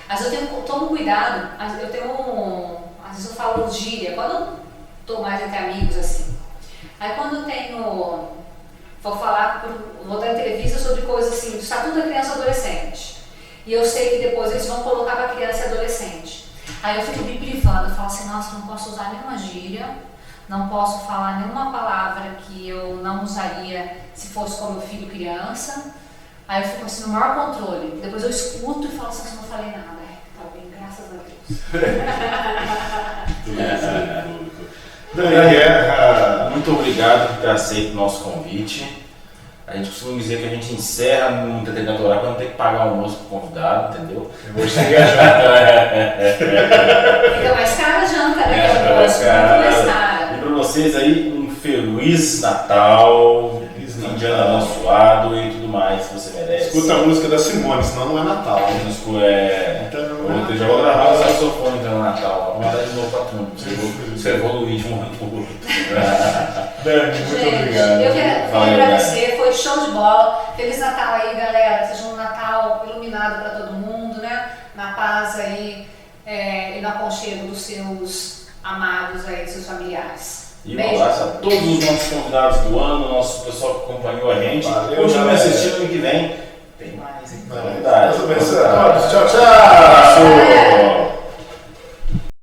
às vezes eu tomo cuidado, às vezes eu falo gíria, quando eu tô mais entre amigos assim. Aí quando eu tenho, vou dar entrevista sobre coisas assim, do estatuto da criança e adolescente. E eu sei que depois eles vão colocar para criança e adolescente. Aí eu fico me privando, eu falo assim, nossa, não posso usar nenhuma gíria, não posso falar nenhuma palavra que eu não usaria se fosse com meu filho criança. Aí eu fico assim no maior controle. Depois eu escuto e falo assim, eu não falei nada. Tá bem, graças a Deus. Muito obrigado por ter aceito o nosso convite. A gente costuma dizer que a gente encerra num determinado horário quando tem que pagar o almoço pro convidado, entendeu? Eu vou chegar já. Fica mais cara a janta, né? É, Muito mais cara. E para vocês aí, um feliz Natal, fim de ano abençoado e tudo mais que você merece. Escuta a música da Simone, senão não é Natal. Eu já vou gravar o saxofone no Natal. Vamos mandar de novo pra turma. Você evoluir de um ano pro outro. Dani, muito obrigado. Eu quero agradecer, foi show de bola. Feliz Natal aí, galera. Seja um Natal iluminado para todo mundo, né? Na paz aí e no aconchego dos seus amados aí, dos seus familiares. E um abraço a todos os nossos convidados do ano, nosso pessoal que acompanhou a gente. Continue assistindo ano que vem. Tem mais, hein? Tchau, tchau.